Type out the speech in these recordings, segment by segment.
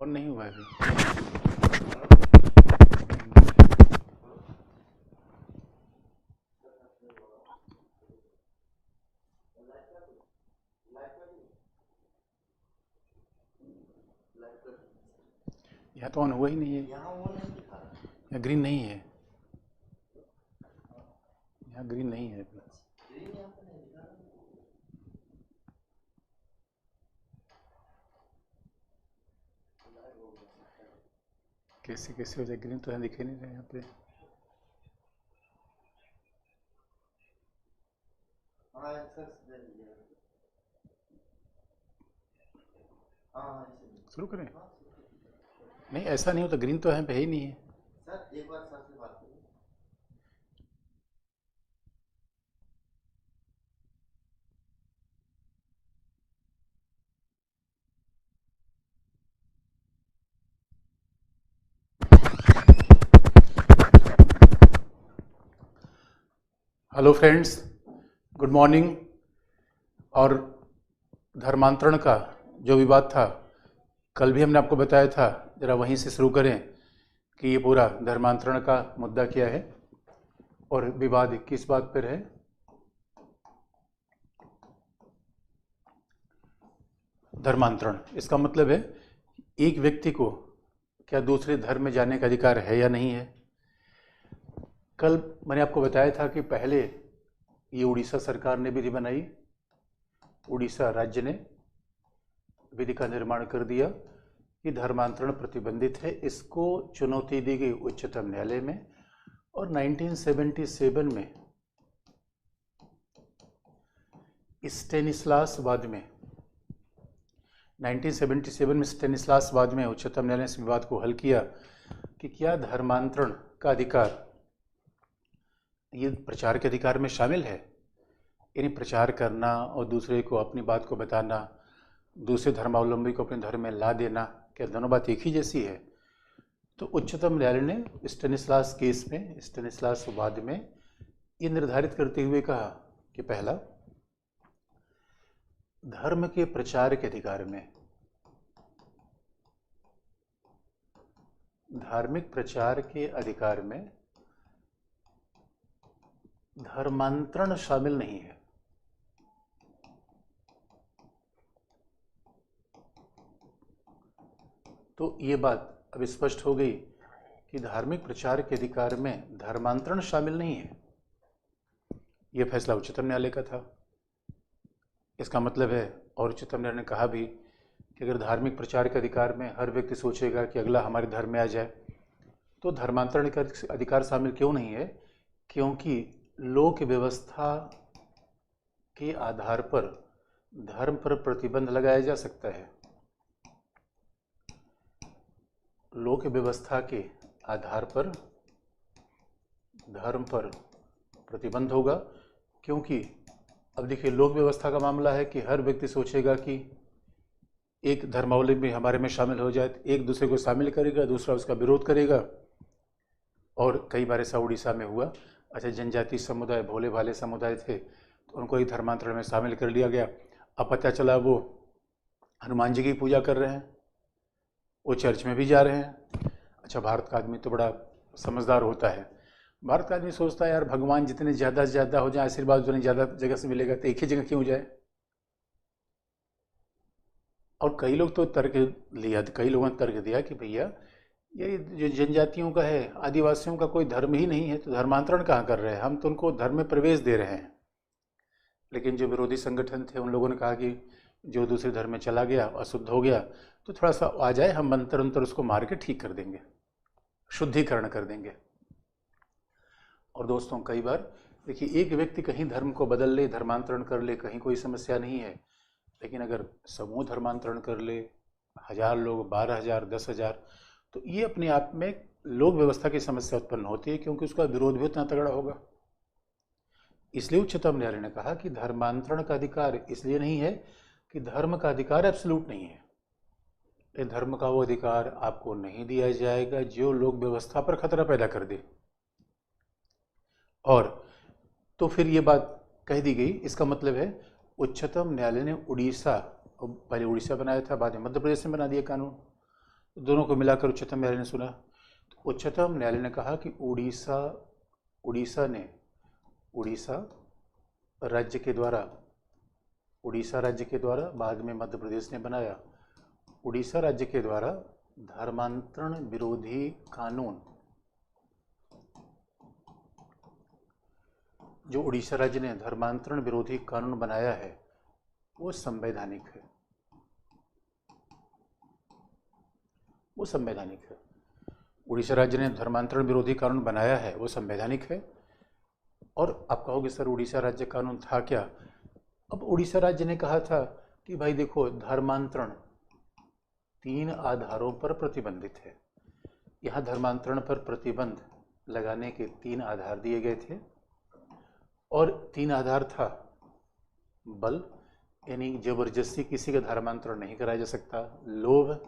और नहीं हुआ है अभी। यहाँ तो ऑन हुआ ही नहीं है, यहाँ ग्रीन नहीं है, यहाँ ग्रीन नहीं है अभी। कैसे कैसे हो जाए ग्रीन, तो यहाँ दिखे नहीं रहे यहाँ पे। शुरू करें? नहीं, ऐसा नहीं होता, ग्रीन तो यहाँ पे है ही नहीं है। सर एक बार सर से बात करिए। Hello friends, good morning. और धर्मांतरण का जो विवाद था, कल भी हमने आपको बताया था, जरा वहीं से शुरू करें कि ये पूरा धर्मांतरण का मुद्दा क्या है और विवाद किस बात पर है। धर्मांतरण, इसका मतलब है एक व्यक्ति को क्या दूसरे धर्म में जाने का अधिकार है या नहीं है। कल मैंने आपको बताया था कि पहले ये उड़ीसा सरकार ने विधि बनाई, उड़ीसा राज्य ने विधि का निर्माण कर दिया कि धर्मांतरण प्रतिबंधित है। इसको चुनौती दी गई उच्चतम न्यायालय में, और 1977 में स्टेनिस्लास वाद में उच्चतम न्यायालय ने इस विवाद को हल किया कि क्या धर्मांतरण का अधिकार ये प्रचार के अधिकार में शामिल है। यानी प्रचार करना और दूसरे को अपनी बात को बताना, दूसरे धर्मावलंबी को अपने धर्म में ला देना, क्या दोनों बात एक ही जैसी है। तो उच्चतम न्यायालय ने स्टेनिस्लास वाद में ये निर्धारित करते हुए कहा कि पहला, धर्म के प्रचार के अधिकार में, धार्मिक प्रचार के अधिकार में धर्मांतरण शामिल नहीं है। तो ये बात अब स्पष्ट हो गई कि धार्मिक प्रचार के अधिकार में धर्मांतरण शामिल नहीं है। यह फैसला उच्चतम न्यायालय का था। इसका मतलब है, और उच्चतम न्यायालय ने कहा भी कि अगर धार्मिक प्रचार के अधिकार में हर व्यक्ति सोचेगा कि अगला हमारे धर्म में आ जाए, तो धर्मांतरण का अधिकार शामिल क्यों नहीं है। क्योंकि लोक व्यवस्था के आधार पर धर्म पर प्रतिबंध लगाया जा सकता है। लोक व्यवस्था के आधार पर धर्म पर प्रतिबंध होगा, क्योंकि अब देखिए, लोक व्यवस्था का मामला है कि हर व्यक्ति सोचेगा कि एक धर्मावलंबी हमारे में शामिल हो जाए, एक दूसरे को शामिल करेगा, दूसरा उसका विरोध करेगा। और कई बार ऐसा उड़ीसा में हुआ। अच्छा, जनजातीय समुदाय, भोले भाले समुदाय थे, तो उनको ही धर्मांतरण में शामिल कर लिया गया। अब पता चला वो हनुमान जी की पूजा कर रहे हैं, वो चर्च में भी जा रहे हैं। अच्छा, भारत का आदमी तो बड़ा समझदार होता है। भारत का आदमी सोचता है, यार भगवान जितने ज़्यादा से ज़्यादा हो जाए, आशीर्वाद उतने ज़्यादा जगह से मिलेगा, तो एक ही जगह क्यों जाए। और कई लोग तो कई लोगों ने तर्क दिया कि भैया, ये जो जनजातियों का है, आदिवासियों का कोई धर्म ही नहीं है, तो धर्मांतरण कहाँ कर रहे हैं, हम तो उनको धर्म में प्रवेश दे रहे हैं। लेकिन जो विरोधी संगठन थे, उन लोगों ने कहा कि जो दूसरे धर्म में चला गया, अशुद्ध हो गया, तो थोड़ा सा आ जाए, हम मंत्र अंतर उसको मार के ठीक कर देंगे, शुद्धिकरण कर देंगे। और दोस्तों, कई बार देखिए, एक व्यक्ति कहीं धर्म को बदल ले, धर्मांतरण कर ले, कहीं कोई समस्या नहीं है। लेकिन अगर समूह धर्मांतरण कर ले, 1000 लोग, 12,000, 10,000, तो ये अपने आप में लोक व्यवस्था की समस्या उत्पन्न होती है, क्योंकि उसका विरोध भी उतना तगड़ा होगा। इसलिए उच्चतम न्यायालय ने कहा कि धर्मांतरण का अधिकार इसलिए नहीं है कि धर्म का अधिकार एब्सोल्यूट नहीं है। ये धर्म का वो अधिकार आपको नहीं दिया जाएगा जो लोक व्यवस्था पर खतरा पैदा कर दे। और तो फिर ये बात कह दी गई। इसका मतलब है उच्चतम न्यायालय ने उड़ीसा, पहले उड़ीसा बनाया था, बाद में मध्य प्रदेश में बना दिया कानून, दोनों को मिलाकर उच्चतम न्यायालय ने सुना। तो उच्चतम न्यायालय ने कहा कि उड़ीसा राज्य के द्वारा बाद में मध्य प्रदेश ने बनाया, उड़ीसा राज्य के द्वारा धर्मांतरण विरोधी कानून, जो उड़ीसा राज्य ने धर्मांतरण विरोधी कानून बनाया है वो संवैधानिक है, वो संवैधानिक है। उड़ीसा राज्य ने धर्मांतरण विरोधी कानून बनाया है वो संवैधानिक है। और आप कहोगे सर उड़ीसा राज्य कानून था क्या? अब उड़ीसा राज्य ने कहा था कि भाई देखो, धर्मांतरण 3 आधारों पर प्रतिबंधित है। यहाँ धर्मांतरण पर प्रतिबंध लगाने के 3 आधार दिए गए थे और 3 आधार था बल, यानी जबरदस्ती किसी का धर्मांतरण नहीं कराया जा सकता, लोभ,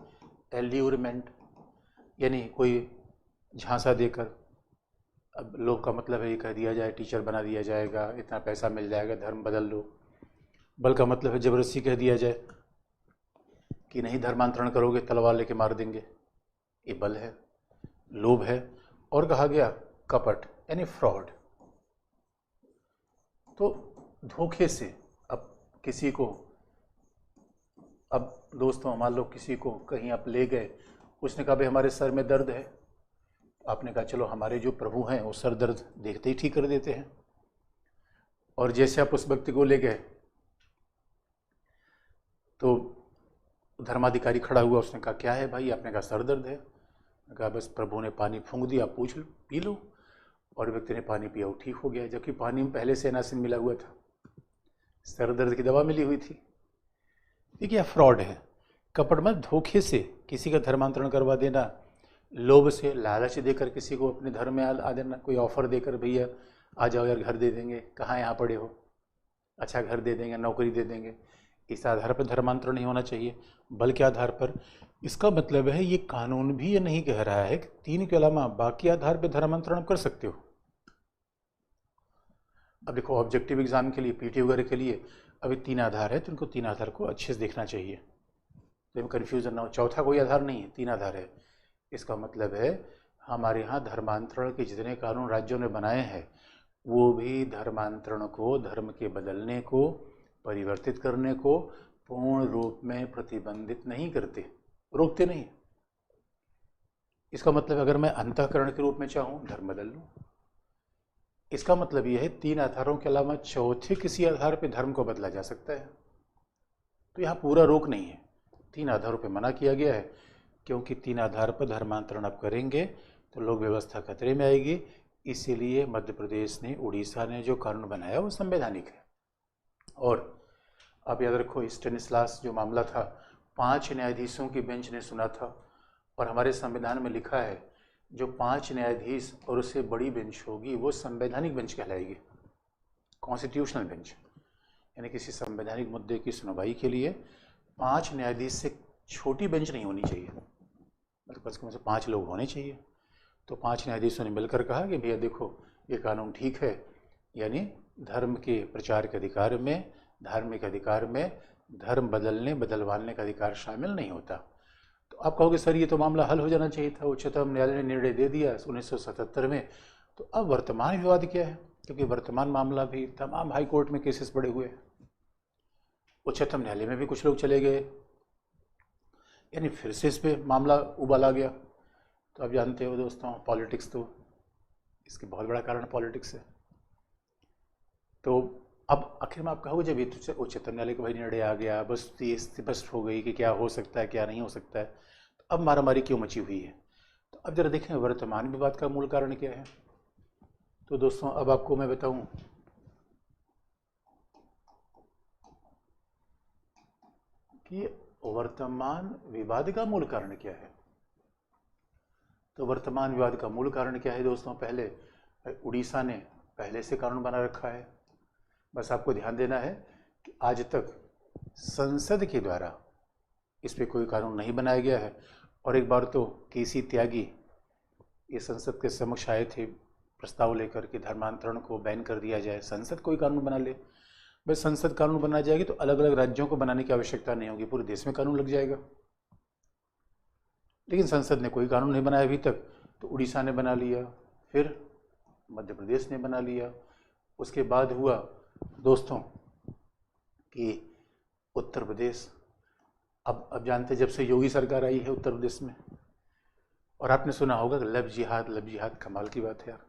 एल्यूरमेंट, यानी कोई झांसा देकर, अब लोभ का मतलब है ये कह दिया जाए टीचर बना दिया जाएगा, इतना पैसा मिल जाएगा, धर्म बदल लो। बल का मतलब है जबरदस्ती कह दिया जाए कि नहीं धर्मांतरण करोगे तलवार लेके मार देंगे, ये बल है, लोभ है। और कहा गया कपट, यानी फ्रॉड। तो धोखे से अब किसी को, अब दोस्तों मान लो किसी को कहीं आप ले गए, उसने कहा भाई हमारे सर में दर्द है, आपने कहा चलो हमारे जो प्रभु हैं वो सर दर्द देखते ही ठीक कर देते हैं। और जैसे आप उस व्यक्ति को ले गए तो धर्माधिकारी खड़ा हुआ, उसने कहा क्या है भाई? आपने कहा सर दर्द है। कहा बस प्रभु ने पानी फूंक दिया, पूछ लो, पी लो। और व्यक्ति ने पानी पिया, वो ठीक हो गया, जबकि पानी में पहले से एनासिन मिला हुआ था, सर दर्द की दवा मिली हुई थी। देखिए यह फ्रॉड है, कपट में धोखे से किसी का धर्मांतरण करवा देना, लोभ से लालच देकर किसी को अपने धर्म में आ देना, कोई ऑफर देकर भैया आ जाओ यार घर दे देंगे, कहाँ यहाँ पड़े हो, अच्छा घर दे देंगे, नौकरी दे देंगे, इस आधार पर धर्मांतरण नहीं होना चाहिए, बल के आधार पर। इसका मतलब है ये कानून भी ये नहीं कह रहा है कि 3 के अलावा बाकी आधार पर धर्मांतरण कर सकते हो। अब देखो ऑब्जेक्टिव एग्जाम के लिए, पीटी वगैरह के लिए अभी 3 आधार है, तो इनको 3 आधार को अच्छे से देखना चाहिए, तो कन्फ्यूजन ना हो। चौथा कोई आधार नहीं है, 3 आधार है। इसका मतलब है हमारे यहाँ धर्मांतरण के जितने कानून राज्यों ने बनाए हैं वो भी धर्मांतरण को, धर्म के बदलने को, परिवर्तित करने को पूर्ण रूप में प्रतिबंधित नहीं करते, रोकते नहीं। इसका मतलब अगर मैं अंतःकरण के रूप में चाहूँ धर्म बदल लूँ, इसका मतलब यह है 3 आधारों के अलावा चौथे किसी आधार पर धर्म को बदला जा सकता है। तो यहाँ पूरा रोक नहीं है, 3 आधारों पर मना किया गया है, क्योंकि 3 आधार पर धर्मांतरण आप करेंगे तो लोक व्यवस्था खतरे में आएगी। इसीलिए मध्य प्रदेश ने, उड़ीसा ने जो कानून बनाया वो संवैधानिक है। और आप याद रखो स्टेनिस्लास जो मामला था 5 न्यायाधीशों की बेंच ने सुना था, और हमारे संविधान में लिखा है जो 5 न्यायाधीश और उससे बड़ी बेंच होगी वो संवैधानिक बेंच कहलाएगी, कॉन्स्टिट्यूशनल बेंच। यानी किसी संवैधानिक मुद्दे की सुनवाई के लिए 5 न्यायाधीश से छोटी बेंच नहीं होनी चाहिए, मतलब कम से 5 लोग होने चाहिए। तो 5 न्यायाधीशों ने मिलकर कहा कि भैया देखो ये कानून ठीक है, यानी धर्म के प्रचार के अधिकार में, धार्मिक अधिकार में धर्म बदलने बदलवाने का अधिकार शामिल नहीं होता। तो आप कहोगे सर ये तो मामला हल हो जाना चाहिए था, उच्चतम न्यायालय ने निर्णय दे दिया 1977 में, तो अब वर्तमान विवाद क्या है? क्योंकि वर्तमान मामला भी तमाम हाई कोर्ट में केसेस पड़े हुए हैं, उच्चतम न्यायालय में भी कुछ लोग चले गए, यानी फिर से इस पर मामला उबाला गया। तो आप जानते हो दोस्तों पॉलिटिक्स, तो इसके बहुत बड़ा कारण पॉलिटिक्स है। तो अब आखिर में आप कहोगे जब ये उच्चतम न्यायालय का भाई निर्णय आ गया, बस ये स्पष्ट हो गई कि क्या हो सकता है क्या नहीं हो सकता है, तो अब मारामारी क्यों मची हुई है? तो अब जरा देखें वर्तमान विवाद का मूल कारण क्या है। तो दोस्तों अब आपको मैं बताऊं कि वर्तमान विवाद का मूल कारण क्या है। तो वर्तमान विवाद का मूल कारण क्या है दोस्तों? पहले उड़ीसा ने पहले से कानून बना रखा है, बस आपको ध्यान देना है कि आज तक संसद के द्वारा इस पर कोई कानून नहीं बनाया गया है। और एक बार तो केसी त्यागी ये संसद के समक्ष आए थे प्रस्ताव लेकर कि धर्मांतरण को बैन कर दिया जाए, संसद कोई कानून बना ले। बस संसद कानून बना जाएगी तो अलग अलग राज्यों को बनाने की आवश्यकता नहीं होगी, पूरे देश में कानून लग जाएगा। लेकिन संसद ने कोई कानून नहीं बनाया अभी तक। तो उड़ीसा ने बना लिया, फिर मध्य प्रदेश ने बना लिया। उसके बाद हुआ दोस्तों कि उत्तर प्रदेश, अब जानते जब से योगी सरकार आई है उत्तर प्रदेश में, और आपने सुना होगा कि लव जिहाद, कमाल की बात है यार।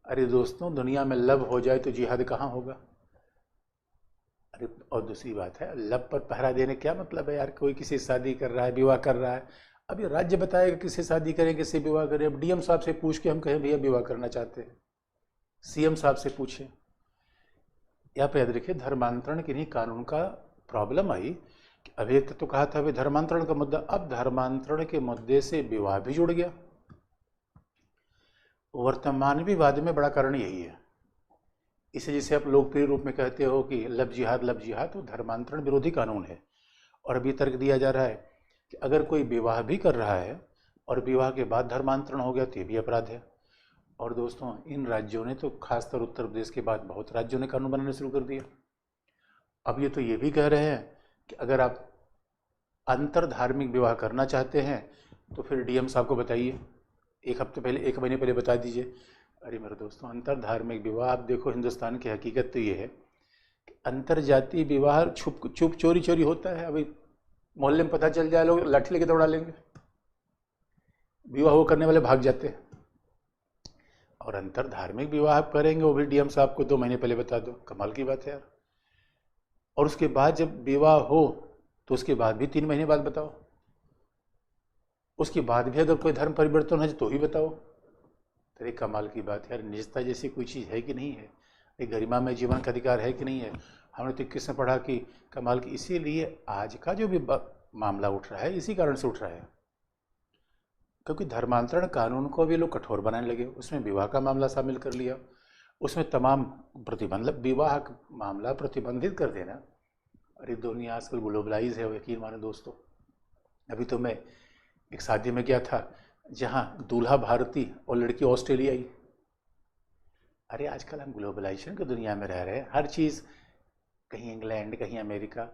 अरे दोस्तों, दुनिया में लव हो जाए तो जिहाद कहाँ होगा? अरे और दूसरी बात है, लव पर पहरा देने क्या मतलब है यार? कोई किसी से शादी कर रहा है, विवाह कर रहा है, अब ये राज्य बताएगा किससे शादी करें, किससे विवाह करें। अब डीएम साहब से पूछ के हम कहें भैया विवाह करना चाहते हैं, सीएम साहब से पूछें। यहाँ पे याद रखिए, धर्मांतरण के नहीं कानून का प्रॉब्लम आई कि अभी तो कहा था अभी धर्मांतरण का मुद्दा, अब धर्मांतरण के मुद्दे से विवाह भी जुड़ गया। वर्तमान विवाद में बड़ा कारण यही है। इसे जिसे आप लोकप्रिय रूप में कहते हो कि लव जिहाद, तो धर्मांतरण विरोधी कानून है। और अभी तर्क दिया जा रहा है कि अगर कोई विवाह भी कर रहा है और विवाह के बाद धर्मांतरण हो गया तो ये भी अपराध है। और दोस्तों, इन राज्यों ने तो खासकर उत्तर प्रदेश के बाद बहुत राज्यों ने कानून बनाने शुरू कर दिया। अब ये तो ये भी कह रहे हैं कि अगर आप अंतर धार्मिक विवाह करना चाहते हैं तो फिर डीएम साहब को बताइए, एक महीने पहले बता दीजिए। अरे मेरे दोस्तों, अंतर धार्मिक विवाह, आप देखो हिंदुस्तान की हकीकत तो ये है कि अंतर जातीय विवाह छुप चोरी होता है। अभी मोहल्ले में पता चल जाए, लोग लाठी लेके दौड़ा लेंगे, विवाह वो करने वाले भाग जाते हैं। और अंतर धार्मिक विवाह आप करेंगे वो भी डीएम साहब को 2 महीने पहले बता दो, कमाल की बात है यार। और उसके बाद जब विवाह हो तो उसके बाद भी 3 महीने बाद बताओ, उसके बाद भी अगर कोई धर्म परिवर्तन है तो ही बताओ। तो एक कमाल की बात है यार, निजता जैसी कोई चीज़ है कि नहीं है? एक गरिमा में जीवन का अधिकार है कि नहीं है? हमने तो किसने पढ़ा कि कमाल की। इसीलिए आज का जो भी मामला उठ रहा है इसी कारण से उठ रहा है, क्योंकि धर्मांतरण कानून को भी लोग कठोर बनाने लगे, उसमें विवाह का मामला शामिल कर लिया, उसमें तमाम प्रतिबंध, विवाह का मामला प्रतिबंधित कर देना। अरे दुनिया आजकल ग्लोबलाइज है, यकीन मानो दोस्तों। अभी तो मैं एक शादी में गया था जहाँ दूल्हा भारतीय और लड़की ऑस्ट्रेलियाई। अरे आजकल हम ग्लोबलाइजेशन की दुनिया में रह रहे हैं, हर चीज़ कहीं इंग्लैंड कहीं अमेरिका।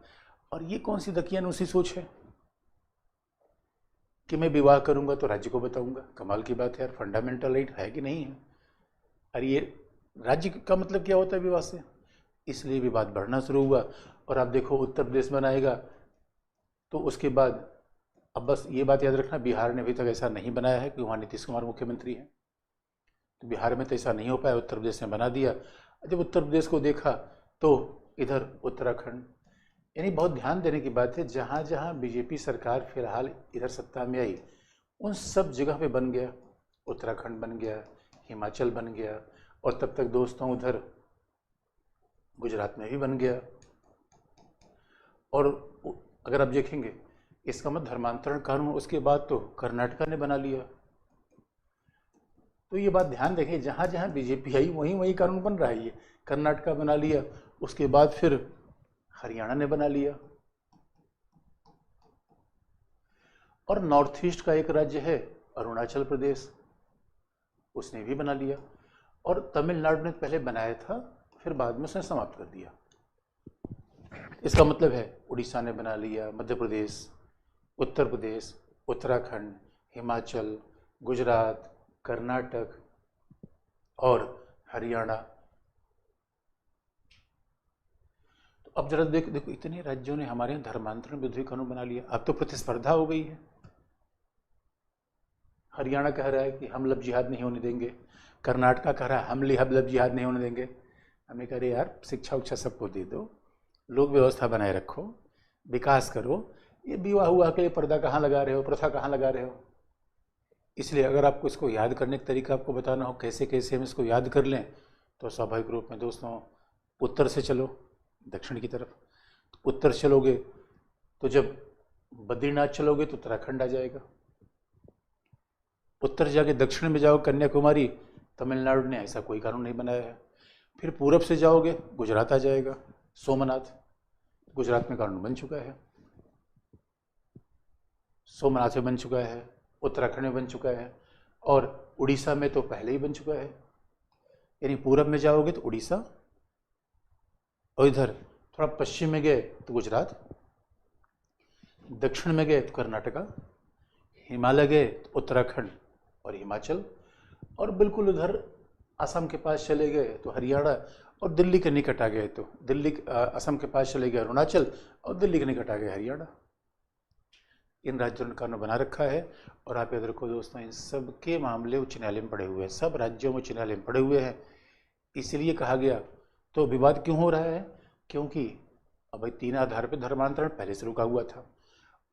और ये कौन सी दकियानूसी सोच है कि मैं विवाह करूंगा तो राज्य को बताऊंगा? कमाल की बात है यार, फंडामेंटल राइट है कि नहीं है? अरे ये राज्य का मतलब क्या होता है विवाह से? इसलिए विवाद बढ़ना शुरू हुआ। और आप देखो उत्तर प्रदेश बनाएगा तो उसके बाद, अब बस ये बात याद रखना, बिहार ने अभी तक ऐसा नहीं बनाया है कि वहाँ नीतीश कुमार मुख्यमंत्री हैं, तो बिहार में तो ऐसा नहीं हो पाया, उत्तर प्रदेश ने बना दिया। जब उत्तर प्रदेश को देखा तो इधर उत्तराखंड, यानी बहुत ध्यान देने की बात है, जहाँ जहाँ बीजेपी सरकार फिलहाल इधर सत्ता में आई उन सब जगह पे बन गया। उत्तराखंड बन गया, हिमाचल बन गया, और तब तक दोस्तों उधर गुजरात में भी बन गया। और अगर आप देखेंगे इसका मतलब धर्मांतरण कानून उसके बाद तो कर्नाटका ने बना लिया। तो ये बात ध्यान देखें, जहाँ जहाँ बीजेपी आई वहीं वहीं कानून बन रहा है। ये कर्नाटका बना लिया, उसके बाद फिर हरियाणा ने बना लिया, और नॉर्थ ईस्ट का एक राज्य है अरुणाचल प्रदेश, उसने भी बना लिया। और तमिलनाडु ने पहले बनाया था, फिर बाद में उसने समाप्त कर दिया। इसका मतलब है उड़ीसा ने बना लिया, मध्य प्रदेश, उत्तर प्रदेश, उत्तराखंड, हिमाचल, गुजरात, कर्नाटक और हरियाणा। तो अब जरा देखो इतने राज्यों ने हमारे यहाँ धर्मांतरण विरोधी कानून बना लिया। अब तो प्रतिस्पर्धा हो गई है। हरियाणा कह रहा है कि हम लव जिहाद नहीं होने देंगे, कर्नाटका कह रहा है हम लव जिहाद नहीं होने देंगे। हमने कहा अरे यार, शिक्षा उच्छा सबको दे दो, लोक व्यवस्था बनाए रखो, विकास करो। ये विवाह हुआ के लिए पर्दा कहाँ लगा रहे हो, प्रथा कहाँ लगा रहे हो? इसलिए अगर आपको इसको याद करने का तरीका आपको बताना हो कैसे कैसे हम इसको याद कर लें, तो स्वाभाविक रूप में दोस्तों उत्तर से चलो दक्षिण की तरफ। उत्तर चलोगे तो जब बद्रीनाथ चलोगे तो उत्तराखंड आ जाएगा, उत्तर जाके दक्षिण में जाओ कन्याकुमारी, तमिलनाडु ने ऐसा कोई कानून नहीं बनाया है। फिर पूरब से जाओगे गुजरात आ जाएगा, सोमनाथ, गुजरात में कानून बन चुका है, सोमनाथ में बन चुका है, उत्तराखंड में बन चुका है, और उड़ीसा में तो पहले ही बन चुका है। यानी पूरब में जाओगे तो उड़ीसा, और इधर थोड़ा पश्चिम में गए तो गुजरात, दक्षिण में गए तो कर्नाटका, हिमालय गए तो उत्तराखंड और हिमाचल, और बिल्कुल उधर असम के पास चले गए तो हरियाणा, और दिल्ली के निकट आ गए तो दिल्ली, असम के पास चले गए अरुणाचल, और दिल्ली के निकट आ गए हरियाणा। इन राज्यों ने कानून बना रखा है। और आप याद रखो दोस्तों, इन सब के मामले उच्च न्यायालय में पड़े हुए हैं, सब राज्यों में उच्च न्यायालय में पड़े हुए हैं। इसलिए कहा गया। तो विवाद क्यों हो रहा है? क्योंकि अब भाई 3 आधार पर धर्मांतरण पहले से रुका हुआ था।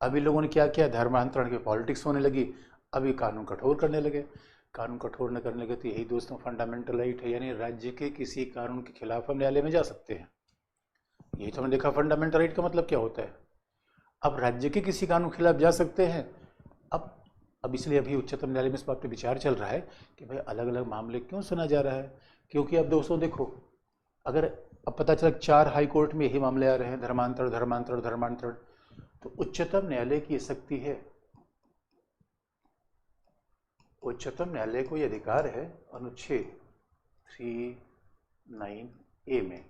अभी लोगों ने क्या किया, धर्मांतरण की पॉलिटिक्स होने लगी, अभी कानून कठोर करने लगे। कानून कठोर न करने लगे तो यही दोस्तों फंडामेंटल राइट है, यानी राज्य के किसी कानून के खिलाफ हम न्यायालय में जा सकते हैं। यही तो हमने देखा फंडामेंटल राइट का मतलब क्या होता है। अब राज्य के किसी कानून के खिलाफ जा सकते हैं। अब इसलिए अभी उच्चतम न्यायालय में इस बात पे विचार चल रहा है कि भाई अलग अलग मामले क्यों सुना जा रहा है। क्योंकि अब दोस्तों देखो, अगर अब पता चला 4 हाई कोर्ट में यही मामले आ रहे हैं, धर्मांतरण धर्मांतरण धर्मांतरण, तो उच्चतम न्यायालय की शक्ति है, उच्चतम न्यायालय को यह अधिकार है अनुच्छेद 139A में,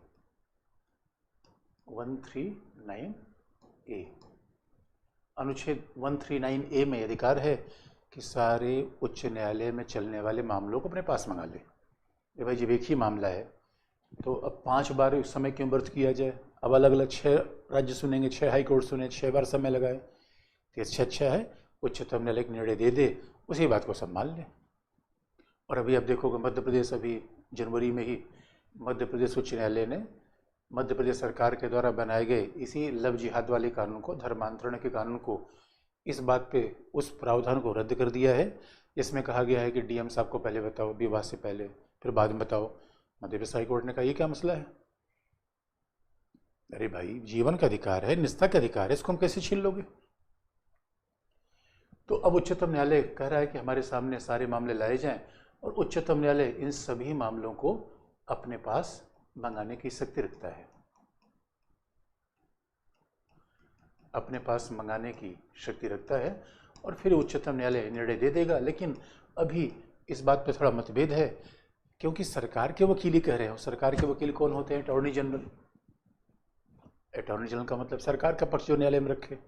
139A, अनुच्छेद 139A में अधिकार है कि सारे उच्च न्यायालय में चलने वाले मामलों को अपने पास मंगा ले। ये भाई जब एक ही मामला है तो अब 5 बार उस समय क्यों व्यर्थ किया जाए। अब अलग अलग 6 राज्य सुनेंगे, 6 हाई कोर्ट सुने, 6 बार समय लगाए, तो अच्छा है उच्चतम न्यायालय एक निर्णय दे दे, उसी बात को संभाल ले। और अभी आप देखोगे मध्य प्रदेश, अभी जनवरी में ही मध्य प्रदेश उच्च न्यायालय ने मध्य प्रदेश सरकार के द्वारा बनाए गए इसी लव जिहाद वाले कानून को, धर्मांतरण के कानून को, इस बात पे उस प्रावधान को रद्द कर दिया है जिसमें कहा गया है कि डीएम साहब को पहले बताओ विवाह से पहले, फिर बाद में बताओ। मध्य प्रदेश हाई कोर्ट ने कहा ये क्या मसला है। अरे भाई जीवन का अधिकार है, निजता का अधिकार है, इसको हम कैसे छीन लोगे। तो अब उच्चतम न्यायालय कह रहा है कि हमारे सामने सारे मामले लाए जाएं, और उच्चतम न्यायालय इन सभी मामलों को अपने पास मंगाने की शक्ति रखता है, अपने पास मंगाने की शक्ति रखता है, और फिर उच्चतम न्यायालय निर्णय दे देगा। लेकिन अभी इस बात पर थोड़ा मतभेद है, क्योंकि सरकार के वकील ही कह रहे हो। सरकार के वकील कौन होते हैं? Attorney general. अटॉर्नी जनरल का मतलब सरकार का पक्ष जो न्यायालय में रखे,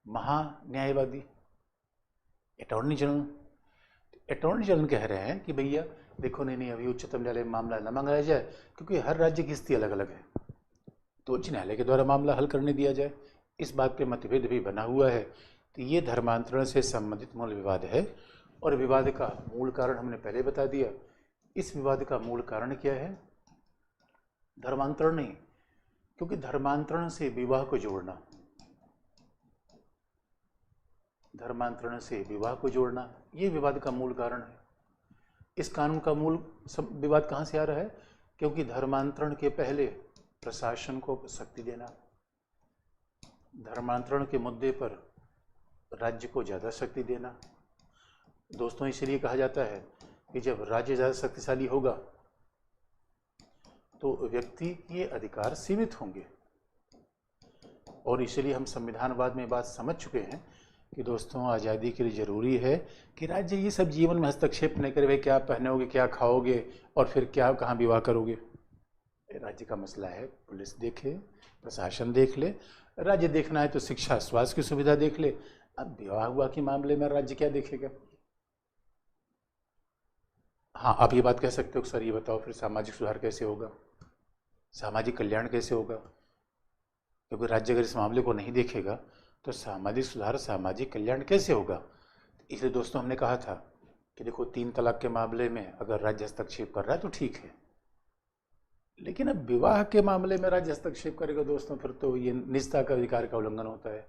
महान्यायवादी, अटॉर्नी जनरल। अटॉर्नी जनरल कह रहे हैं कि भैया देखो, नहीं अभी उच्चतम न्यायालय में मामला न मंगाया जाए, क्योंकि हर राज्य की स्थिति अलग अलग है, तो उच्च न्यायालय के द्वारा मामला हल करने दिया जाए। इस बात पे मतभेद भी बना हुआ है। तो ये धर्मांतरण से संबंधित मूल विवाद है, और विवाद का मूल कारण हमने पहले बता दिया। इस विवाद का मूल कारण क्या है? धर्मांतरण नहीं, क्योंकि धर्मांतरण से विवाह को जोड़ना, धर्मांतरण से विवाह को जोड़ना, ये विवाद का मूल कारण है। इस कानून का मूल विवाद कहाँ से आ रहा है? क्योंकि धर्मांतरण के पहले प्रशासन को शक्ति देना, धर्मांतरण के मुद्दे पर राज्य को ज़्यादा शक्ति देना। दोस्तों इसलिए कहा जाता है कि जब राज्य ज़्यादा शक्तिशाली होगा तो व्यक्ति के अधिकार सीमित होंगे। और इसलिए हम संविधानवाद में बात समझ चुके हैं कि दोस्तों आज़ादी के लिए ज़रूरी है कि राज्य ये सब जीवन में हस्तक्षेप नहीं करे। भाई क्या पहनोगे, क्या खाओगे, और फिर क्या कहाँ विवाह करोगे, राज्य का मसला है। पुलिस देखे, प्रशासन देख ले, राज्य देखना है तो शिक्षा स्वास्थ्य की सुविधा देख ले। अब विवाह हुआ के मामले में राज्य क्या देखेगा? हाँ, आप ये बात कह सकते हो सर ये बताओ फिर सामाजिक सुधार कैसे होगा, सामाजिक कल्याण कैसे होगा? क्योंकि राज्य अगर इस मामले को नहीं देखेगा तो सामाजिक सुधार, सामाजिक कल्याण कैसे होगा? इसलिए दोस्तों हमने कहा था कि देखो 3 तलाक के मामले में अगर राज्य हस्तक्षेप कर रहा है तो ठीक है, लेकिन अब विवाह के मामले में राज्य हस्तक्षेप करेगा दोस्तों, फिर तो ये निजता का अधिकार का उल्लंघन होता है।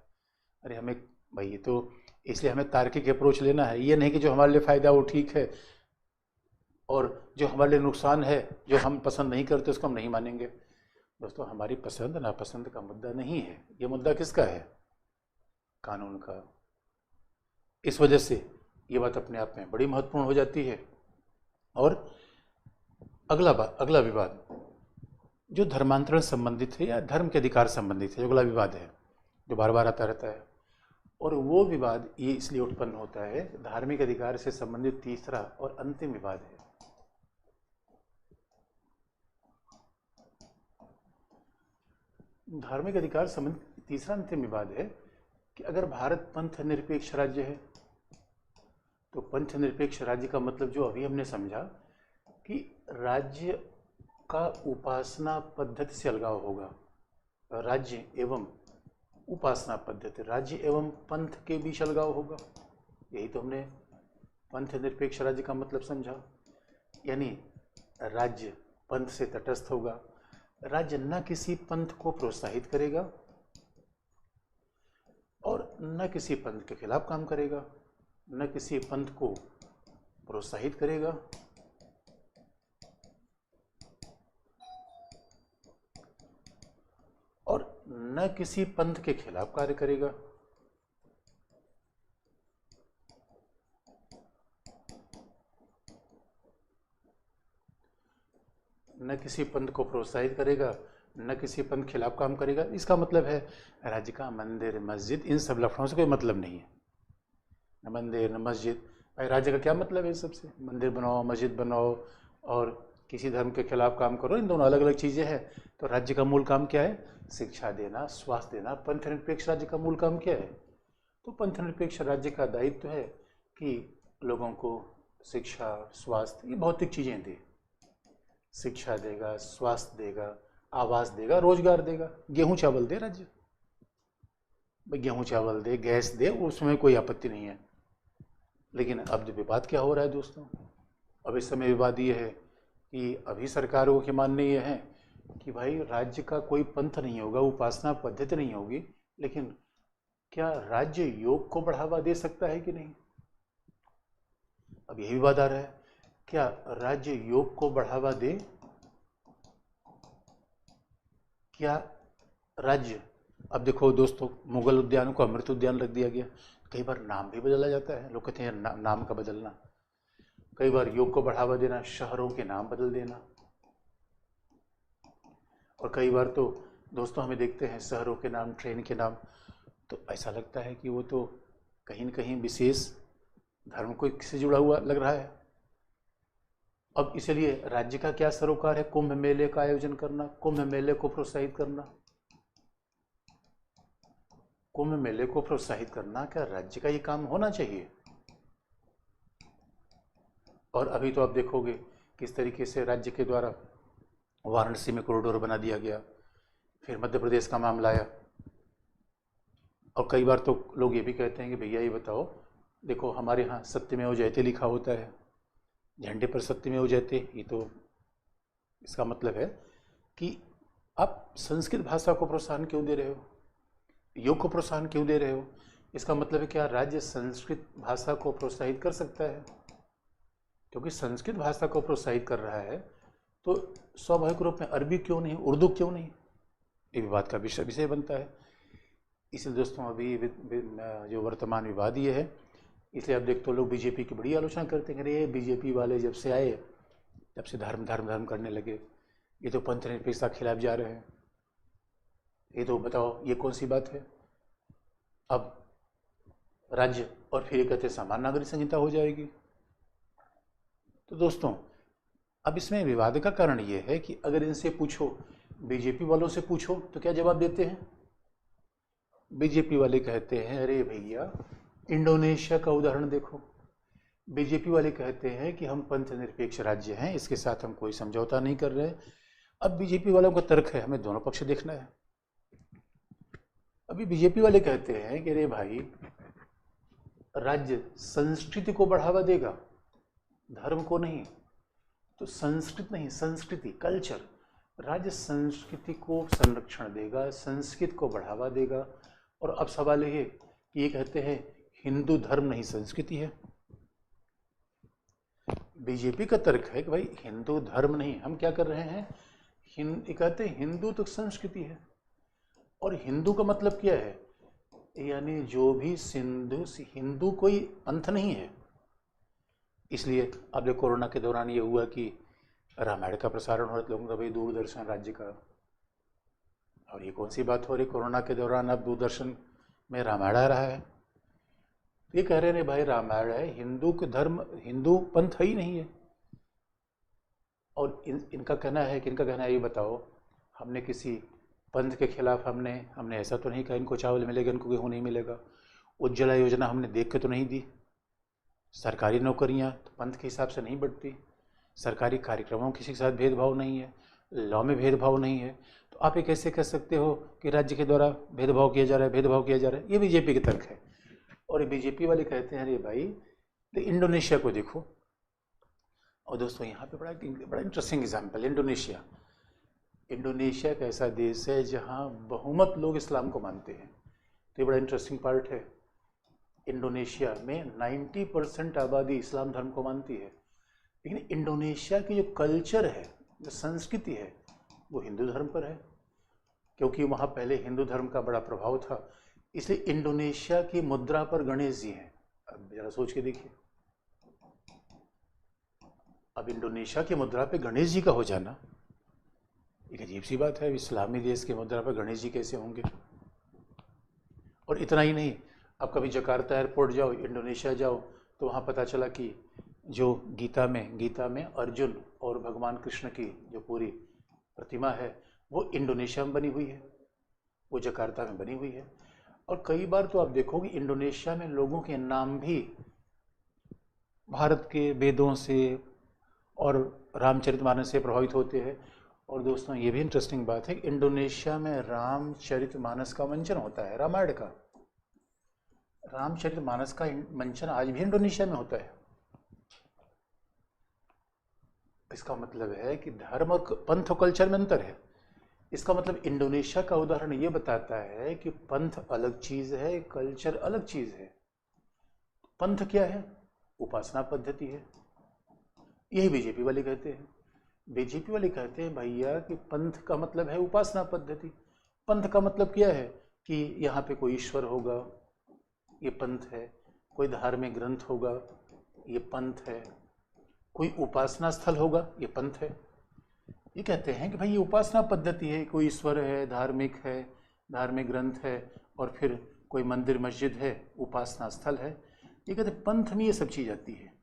अरे हमें भाई, तो इसलिए हमें तार्किक अप्रोच लेना है। ये नहीं कि जो हमारे लिए फ़ायदा वो ठीक है और जो हमारे लिए नुकसान है, जो हम पसंद नहीं करते उसको हम नहीं मानेंगे। दोस्तों हमारी पसंद नापसंद का मुद्दा नहीं है, ये मुद्दा किसका है? कानून का। इस वजह से ये बात अपने आप में बड़ी महत्वपूर्ण हो जाती है। और अगला विवाद जो धर्मांतरण संबंधित है या धर्म के अधिकार संबंधित है, अगला विवाद है जो बार बार आता रहता है, और वो विवाद ये इसलिए उत्पन्न होता है, धार्मिक अधिकार से संबंधित तीसरा और अंतिम विवाद है। धार्मिक अधिकार संबंधित तीसरा अंतिम विवाद है कि अगर भारत पंथ निरपेक्ष राज्य है, तो पंथ निरपेक्ष राज्य का मतलब जो अभी हमने समझा कि राज्य का उपासना पद्धति से अलगाव होगा। राज्य एवं उपासना पद्धति, राज्य एवं पंथ के बीच अलगाव होगा। यही तो हमने पंथ निरपेक्ष राज्य का मतलब समझा। यानी राज्य पंथ से तटस्थ होगा, राज्य न किसी पंथ को प्रोत्साहित करेगा और न किसी पंथ के खिलाफ काम करेगा, न किसी पंथ को प्रोत्साहित करेगा और न किसी पंथ के खिलाफ कार्य करेगा। न किसी पंथ को प्रोत्साहित करेगा, न किसी पंथ के खिलाफ काम करेगा। इसका मतलब है राज्य का मंदिर मस्जिद इन सब लफड़ों से कोई मतलब नहीं है। न मंदिर न मस्जिद, भाई राज्य का क्या मतलब है? सबसे मंदिर बनाओ, मस्जिद बनाओ और किसी धर्म के खिलाफ काम करो, इन दोनों अलग अलग चीज़ें हैं। तो राज्य का मूल काम क्या है? शिक्षा देना, स्वास्थ्य देना। पंथ निरपेक्ष राज्य का मूल काम क्या है? तो पंथ निरपेक्ष राज्य का दायित्व है कि लोगों को शिक्षा, स्वास्थ्य, ये भौतिक चीज़ें दे। शिक्षा देगा, स्वास्थ्य देगा, आवास देगा, रोजगार देगा। गेहूं चावल दे राज्य, भाई गेहूं चावल दे, गैस दे, उसमें कोई आपत्ति नहीं है। लेकिन अब जो विवाद क्या हो रहा है दोस्तों, अब इस समय विवाद ये है कि अभी सरकारों के मानने ये है कि भाई राज्य का कोई पंथ नहीं होगा, उपासना पद्धति नहीं होगी, लेकिन क्या राज्य योग को बढ़ावा दे सकता है कि नहीं? अब यही विवाद आ रहा है, क्या राज्य योग को बढ़ावा दे? क्या राज्य, अब देखो दोस्तों, मुगल उद्यान को अमृत उद्यान रख दिया गया। कई बार नाम भी बदला जाता है, लोग कहते हैं नाम का बदलना। कई बार योग को बढ़ावा देना, शहरों के नाम बदल देना। और कई बार तो दोस्तों हमें देखते हैं शहरों के नाम, ट्रेन के नाम, तो ऐसा लगता है कि वो तो कहीं न कहीं विशेष धर्म को से जुड़ा हुआ लग रहा है। अब इसलिए राज्य का क्या सरोकार है? कुंभ मेले का आयोजन करना, कुंभ मेले को प्रोत्साहित करना। कुंभ मेले को प्रोत्साहित करना क्या राज्य का ये काम होना चाहिए? और अभी तो आप देखोगे किस तरीके से राज्य के द्वारा वाराणसी में कॉरिडोर बना दिया गया, फिर मध्य प्रदेश का मामला आया। और कई बार तो लोग ये भी कहते हैं कि भैया ये बताओ, देखो हमारे यहाँ सत्यमेव जयते लिखा होता है, झंडे पर सत्यमेव जयते, ये तो इसका मतलब है कि आप संस्कृत भाषा को प्रोत्साहन क्यों दे रहे हो, योग को प्रोत्साहन क्यों दे रहे हो? इसका मतलब है क्या राज्य संस्कृत भाषा को प्रोत्साहित कर सकता है? क्योंकि संस्कृत भाषा को प्रोत्साहित कर रहा है तो स्वाभाविक रूप में अरबी क्यों नहीं, उर्दू क्यों नहीं? ये विवाद का विषय बनता है। इसलिए दोस्तों अभी जो वर्तमान विवाद ये है, इसलिए अब देखते हो लोग बीजेपी की बड़ी आलोचना करते हैं। अरे बीजेपी वाले जब से आए तब से धर्म धर्म धर्म करने लगे, ये तो पंथ निरपेक्षता के खिलाफ जा रहे हैं। ये तो बताओ ये कौन सी बात है? अब राज्य और फिर कहते समान नागरिक संहिता हो जाएगी। तो दोस्तों अब इसमें विवाद का कारण ये है कि अगर इनसे पूछो, बीजेपी वालों से पूछो, तो क्या जवाब देते हैं? बीजेपी वाले कहते हैं अरे भैया इंडोनेशिया का उदाहरण देखो। बीजेपी वाले कहते हैं कि हम पंथ निरपेक्ष राज्य हैं, इसके साथ हम कोई समझौता नहीं कर रहे। अब बीजेपी वालों का तर्क है हमें दोनों पक्ष देखना है। अभी बीजेपी वाले कहते हैं कि अरे भाई राज्य संस्कृति को बढ़ावा देगा, धर्म को नहीं। तो संस्कृत नहीं, संस्कृति, कल्चर, राज्य संस्कृति को संरक्षण देगा, संस्कृत को बढ़ावा देगा। और अब सवाल ये कि ये कहते हैं हिंदू धर्म नहीं संस्कृति है। बीजेपी का तर्क है कि भाई हिंदू धर्म नहीं, हम क्या कर रहे हैं, कहते हैं हिंदू तो संस्कृति है। और हिंदू का मतलब क्या है? यानी जो भी हिंदू कोई पंथ नहीं है। इसलिए अब जो कोरोना के दौरान ये हुआ कि रामायण का प्रसारण हो रहा था, लोगों का भाई दूरदर्शन राज्य का, और ये कौन सी बात हो रही, कोरोना के दौरान अब दूरदर्शन में रामायण आ रहा है। ये कह रहे हैं भाई रामायण है, हिंदू के धर्म, हिंदू पंथ ही नहीं है। और इनका कहना है कि, इनका कहना है ये बताओ, हमने किसी पंथ के खिलाफ हमने ऐसा तो नहीं कहा इनको चावल मिलेगा, इनको गेहूँ नहीं मिलेगा। उज्ज्वला योजना हमने देख के तो नहीं दी। सरकारी नौकरियां तो पंथ के हिसाब से नहीं बढ़ती, सरकारी कार्यक्रमों किसी के साथ भेदभाव नहीं है, लॉ में भेदभाव नहीं है, तो आप ये कैसे कह सकते हो कि राज्य के द्वारा भेदभाव किया जा रहा है, भेदभाव किया जा रहा है? ये बीजेपी के तर्क है। और ये बीजेपी वाले कहते हैं अरे भाई तो इंडोनेशिया को देखो। और दोस्तों यहाँ पे बड़ा इंटरेस्टिंग एग्जाम्पल, इंडोनेशिया। इंडोनेशिया एक ऐसा देश है जहाँ बहुमत लोग इस्लाम को मानते हैं। तो ये बड़ा इंटरेस्टिंग पार्ट है। इंडोनेशिया में 90% आबादी इस्लाम धर्म को मानती है, लेकिन इंडोनेशिया की जो कल्चर है, जो संस्कृति है, वो हिंदू धर्म पर है, क्योंकि वहाँ पहले हिंदू धर्म का बड़ा प्रभाव था। इसलिए इंडोनेशिया की मुद्रा पर गणेश जी हैं। अब जरा सोच के देखिए, अब इंडोनेशिया की मुद्रा पे गणेश जी का हो जाना एक अजीब सी बात है। इस्लामी देश की मुद्रा पर गणेश जी कैसे होंगे? और इतना ही नहीं, अब कभी जकार्ता एयरपोर्ट जाओ, इंडोनेशिया जाओ, तो वहाँ पता चला कि जो गीता में अर्जुन और भगवान कृष्ण की जो पूरी प्रतिमा है वो इंडोनेशिया में बनी हुई है, वो जकार्ता में बनी हुई है। और कई बार तो आप देखोगे इंडोनेशिया में लोगों के नाम भी भारत के वेदों से और रामचरितमानस से प्रभावित होते हैं। और दोस्तों ये भी इंटरेस्टिंग बात है कि इंडोनेशिया में रामचरितमानस का मंचन होता है, रामायण का। रामचरितमानस का मंचन आज भी इंडोनेशिया में होता है। इसका मतलब है कि धर्म और पंथ और कल्चर में अंतर है। इसका मतलब इंडोनेशिया का उदाहरण ये बताता है कि पंथ अलग चीज है, कल्चर अलग चीज है। पंथ क्या है? उपासना पद्धति है। यही बीजेपी वाले कहते हैं। बीजेपी वाले कहते हैं भैया कि पंथ का मतलब है उपासना पद्धति। पंथ का मतलब क्या है कि यहाँ पे कोई ईश्वर होगा, ये पंथ है। कोई धार्मिक ग्रंथ होगा, ये पंथ है। कोई उपासना स्थल होगा, ये पंथ है। ये कहते हैं कि भाई ये उपासना पद्धति है, कोई ईश्वर है, धार्मिक ग्रंथ है, और फिर कोई मंदिर मस्जिद है, उपासना स्थल है। ये कहते हैं पंथ में ये सब चीज आती है।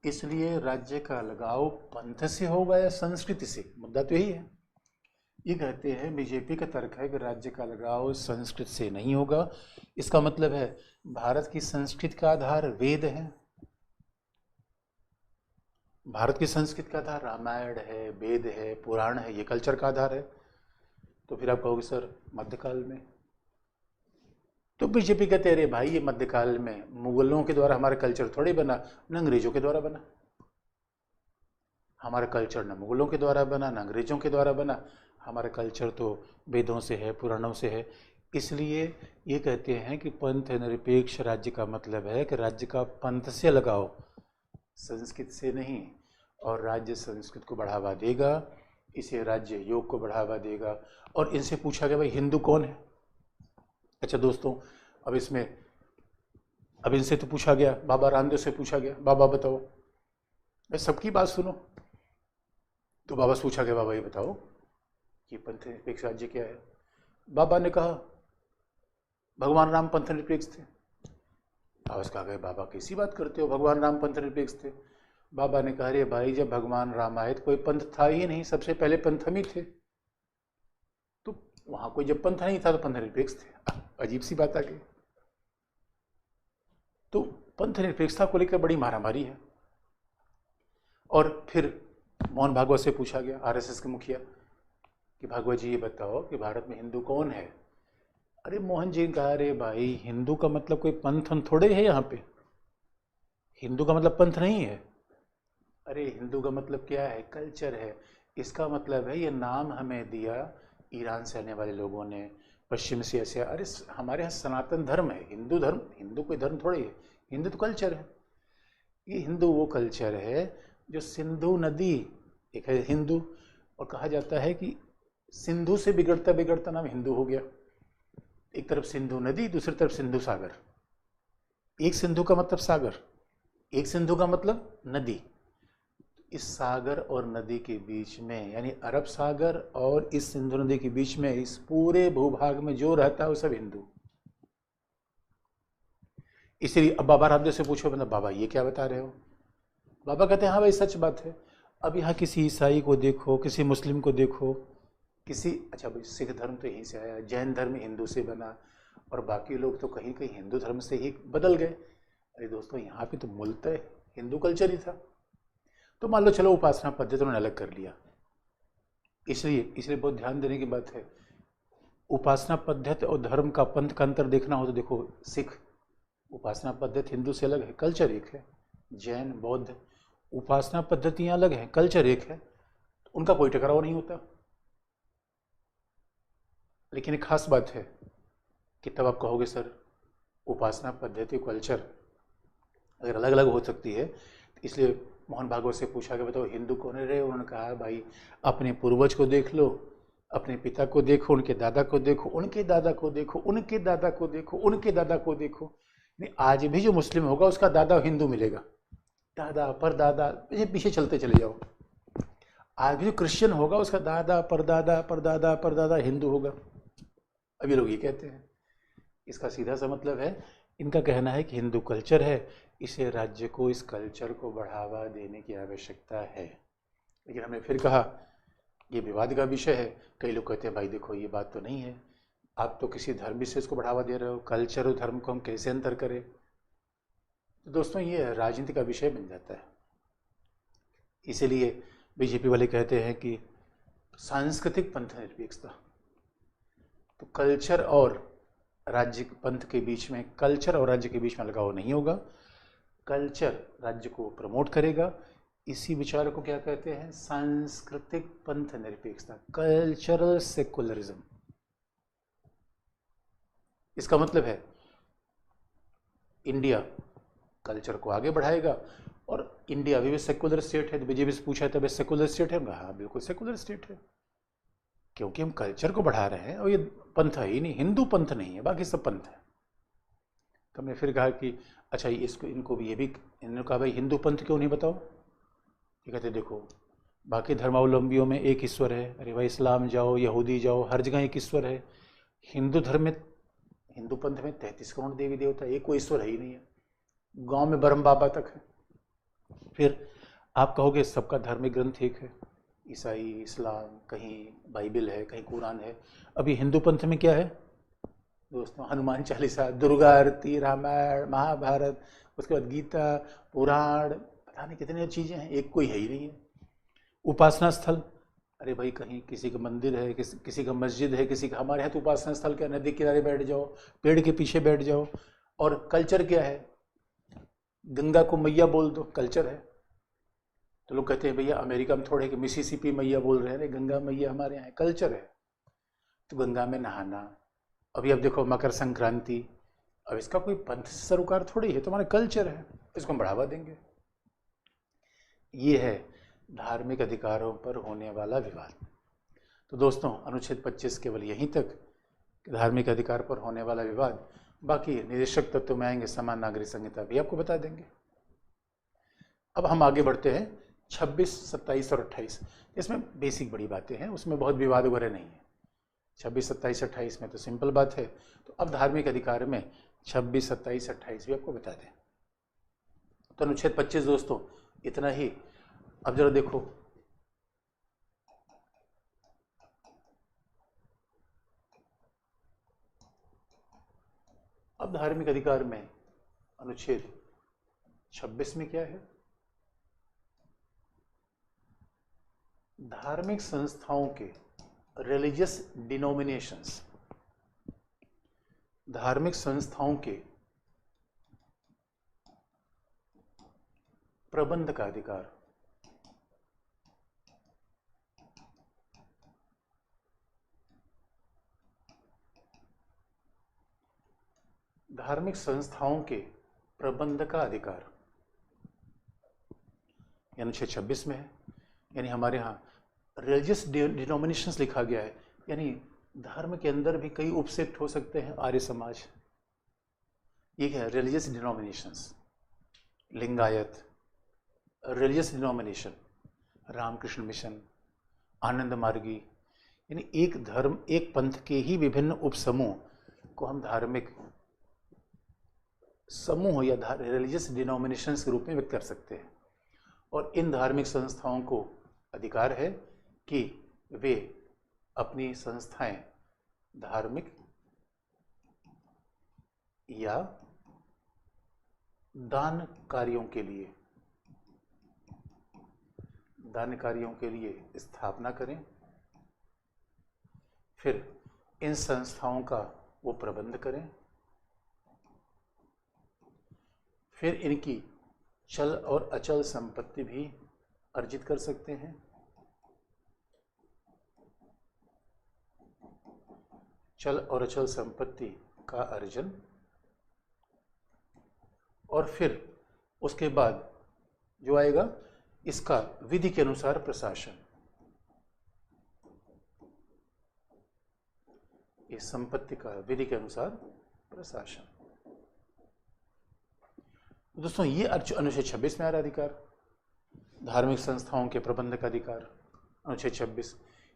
इसलिए राज्य का लगाव पंथ से होगा या संस्कृति से? मुद्दा तो यही है। ये कहते हैं, बीजेपी का तर्क है कि राज्य का लगाव संस्कृत से नहीं होगा। इसका मतलब है भारत की संस्कृति का आधार वेद है, भारत की संस्कृति का आधार रामायण है, वेद है, पुराण है, ये कल्चर का आधार है। तो फिर आप कहोगे सर मध्यकाल में? तो बीजेपी कहते हैं अरे भाई ये मध्यकाल में मुगलों के द्वारा हमारा कल्चर थोड़ी बना, न अंग्रेजों के द्वारा बना। हमारा कल्चर न मुगलों के द्वारा बना, न अंग्रेजों के द्वारा बना। हमारा कल्चर तो वेदों से है, पुराणों से है। इसलिए ये कहते हैं कि पंथ निरपेक्ष राज्य का मतलब है कि राज्य का पंथ से लगाओ, संस्कृत से नहीं। और राज्य संस्कृत को बढ़ावा देगा, इसे राज्य योग को बढ़ावा देगा। और इनसे पूछा गया भाई हिंदू कौन है? अच्छा दोस्तों, अब इनसे तो पूछा गया, बाबा रामदेव से पूछा गया, बाबा बताओ। मैं सबकी बात सुनो। तो बाबा से पूछा गया, बाबा ये बताओ कि पंथ निरपेक्ष राज्य क्या है? बाबा ने कहा भगवान राम पंथ निरपेक्ष थे। बाबा से कहा गया बाबा कैसी बात करते हो, भगवान राम पंथ निरपेक्ष थे? बाबा ने कहा अरे भाई जब भगवान राम आए तो कोई पंथ था ही नहीं, सबसे पहले पंथ हम ही थे। तो वहां कोई जब पंथ नहीं था तो पंथ निरपेक्ष थे। अजीब सी बात आ गई। तो पंथ निरपेक्षता को लेकर बड़ी मारामारी है। और फिर मोहन भागवत से पूछा गया, आरएसएस के मुखिया, कि भागवत जी ये बताओ कि भारत में हिंदू कौन है? अरे मोहन जी ने कहा अरे भाई हिंदू का मतलब कोई पंथ थोड़े है, यहाँ पे हिंदू का मतलब पंथ नहीं है। अरे हिंदू का मतलब क्या है? कल्चर है। इसका मतलब है ये नाम हमें दिया ईरान से आने वाले लोगों ने, पश्चिम से एशिया। अरे हमारे यहाँ सनातन धर्म है, हिंदू धर्म, हिंदू कोई धर्म थोड़ी है, हिंदू तो कल्चर है। ये हिंदू वो कल्चर है जो सिंधु नदी, एक है हिंदू, और कहा जाता है कि सिंधु से बिगड़ता बिगड़ता नाम हिंदू हो गया। एक तरफ सिंधु नदी, दूसरी तरफ सिंधु सागर। एक सिंधु का मतलब सागर, एक सिंधु का मतलब नदी। इस सागर और नदी के बीच में, यानी अरब सागर और इस सिंधु नदी के बीच में, इस पूरे भूभाग में जो रहता है वो सब हिंदू। इसलिए अब बाबा रामदेव से पूछो, मतलब बाबा ये क्या बता रहे हो? बाबा कहते हैं हाँ भाई सच बात है। अब यहाँ किसी ईसाई को देखो, किसी मुस्लिम को देखो, किसी, अच्छा भाई सिख धर्म तो यहीं से आया, जैन धर्म हिंदू से बना, और बाकी लोग तो कहीं कहीं हिंदू धर्म से ही बदल गए। अरे दोस्तों, यहाँ पे तो मूलतः हिंदू कल्चर ही था। तो मान लो चलो उपासना पद्धति उन्होंने अलग कर लिया, इसलिए इसलिए बहुत ध्यान देने की बात है। उपासना पद्धति और धर्म का, पंथ का अंतर देखना हो तो देखो, सिख उपासना पद्धति हिंदू से अलग है, कल्चर एक है। जैन, बौद्ध उपासना पद्धतियां अलग हैं, कल्चर एक है, उनका कोई टकराव नहीं होता। लेकिन एक खास बात है कि तब आप कहोगे सर उपासना पद्धति कल्चर अगर अलग अलग हो सकती है, इसलिए मोहन भागवत से पूछा कि बताओ हिंदू कौन रहे। उन्होंने कहा भाई अपने पूर्वज को देख लो, अपने पिता को देखो, उनके दादा को देखो, उनके दादा को देखो, उनके दादा को देखो, उनके दादा को देखो। नहीं, आज भी जो मुस्लिम होगा उसका दादा हिंदू मिलेगा, दादा परदादा, ये पीछे चलते चले जाओ। आज भी जो क्रिश्चियन होगा उसका दादा परदादा परदादा परदादा हिंदू होगा। अभी लोग ये कहते हैं, इसका सीधा सा मतलब है, इनका कहना है कि हिंदू कल्चर है, इसे राज्य को इस कल्चर को बढ़ावा देने की आवश्यकता है। लेकिन हमने फिर कहा ये विवाद का विषय है। कई लोग कहते हैं भाई देखो ये बात तो नहीं है, आप तो किसी धर्म से इसको बढ़ावा दे रहे हो, कल्चर और धर्म को हम कैसे अंतर करें। तो दोस्तों ये राजनीति का विषय बन जाता है। इसीलिए बीजेपी वाले कहते हैं कि सांस्कृतिक पंथ निरपेक्षता, तो कल्चर और राज्य पंथ के बीच में, कल्चर और राज्य के बीच में लगाव नहीं होगा। कल्चर राज्य को प्रमोट करेगा, इसी विचार को क्या कहते हैं, सांस्कृतिक पंथ निरपेक्षता, कल्चरल सेकुलरिज्म। इसका मतलब है इंडिया कल्चर को आगे बढ़ाएगा, और इंडिया अभी भी सेकुलर स्टेट है। तो बीजेपी से पूछा था सेकुलर स्टेट है, हाँ बिल्कुल सेकुलर स्टेट है, क्योंकि हम कल्चर को बढ़ा रहे हैं और ये पंथ है ही नहीं, हिंदू पंथ नहीं है, बाकी सब पंथ है। तो हमने फिर कहा कि अच्छा इसको, इनको भी, ये भी, इन्होंने कहा भाई हिंदू पंथ क्यों नहीं बताओ। ये कहते देखो बाकी धर्मावलंबियों में एक ईश्वर है, अरे भाई इस्लाम जाओ, यहूदी जाओ, हर जगह एक ईश्वर है। हिंदू धर्म में, हिंदू पंथ में 33 करोड़ देवी देवता, एक कोई ईश्वर है ही नहीं है, गांव में ब्रह्म बाबा तक है। फिर आप कहोगे सबका धार्मिक ग्रंथ एक है, ईसाई, इस्लाम, कहीं बाइबल है, कहीं कुरान है। अभी हिंदू पंथ में क्या है दोस्तों, हनुमान चालीसा, दुर्गा आरती, रामायण, महाभारत, उसके बाद गीता, पुराण, पता नहीं कितनी चीज़ें हैं, एक कोई है ही नहीं है। उपासना स्थल, अरे भाई कहीं किसी का मंदिर है, किसी का मस्जिद है, किसी का, हमारे यहाँ तो उपासना स्थल क्या, नदी किनारे बैठ जाओ, पेड़ के पीछे बैठ जाओ। और कल्चर क्या है, गंगा को मैया बोल दो, कल्चर है। तो लोग कहते हैं भैया अमेरिका में थोड़े कि मिसिसिपी मैया बोल रहे हैं, अरे गंगा मैया हमारे यहाँ कल्चर है। तो गंगा में नहाना, अभी अब देखो मकर संक्रांति, अब इसका कोई पंथ से सरोकार थोड़ी है, तो हमारा कल्चर है, इसको हम बढ़ावा देंगे। ये है धार्मिक अधिकारों पर होने वाला विवाद। तो दोस्तों अनुच्छेद 25 केवल यहीं तक, धार्मिक अधिकार पर होने वाला विवाद। बाकी निदेशक तत्व में आएंगे, समान नागरिक संहिता भी आपको बता देंगे। अब हम आगे बढ़ते हैं 26, 27 और 28। इसमें बेसिक बड़ी बातें हैं, उसमें बहुत विवाद वगैरह नहीं है। 26, 27, 28 में तो सिंपल बात है। तो अब धार्मिक अधिकार में 26, 27, 28 भी आपको बता दें। तो अनुच्छेद 25 दोस्तों इतना ही। अब जरा देखो, अब धार्मिक अधिकार में अनुच्छेद 26 में क्या है, धार्मिक संस्थाओं के, रिलीजियस डिनोमिनेशंस, धार्मिक संस्थाओं के प्रबंध का अधिकार। धार्मिक संस्थाओं के प्रबंध का अधिकार अनुच्छेद 26 में है। यानी हमारे यहाँ रिलीजियस डिनोमिनेशंस लिखा गया है, यानी धर्म के अंदर भी कई उपसेक्ट हो सकते हैं, आर्य समाज, ये क्या है, religious denominations, Lingayat, religious denomination, Ramakrishna Mission, Anand Margi, यानी एक धर्म, एक पंथ के ही विभिन्न उपसमूह को हम धार्मिक समूह या रिलीजियस डिनोमिनेशंस के रूप में व्यक्त कर सकते हैं। और इन धार्मिक संस्थाओं को अधिकार है कि वे अपनी संस्थाएं धार्मिक या दान कार्यों के लिए, दान कार्यों के लिए स्थापना करें, फिर इन संस्थाओं का वो प्रबंध करें, फिर इनकी चल और अचल संपत्ति भी अर्जित कर सकते हैं, चल और अचल संपत्ति का अर्जन, और फिर उसके बाद जो आएगा इसका विधि के अनुसार प्रशासन। इस संपत्ति का विधि के अनुसार प्रशासन। दोस्तों ये अनुच्छेद 26 में आ रहा अधिकार, धार्मिक संस्थाओं के प्रबंध का अधिकार, अनुच्छेद 26।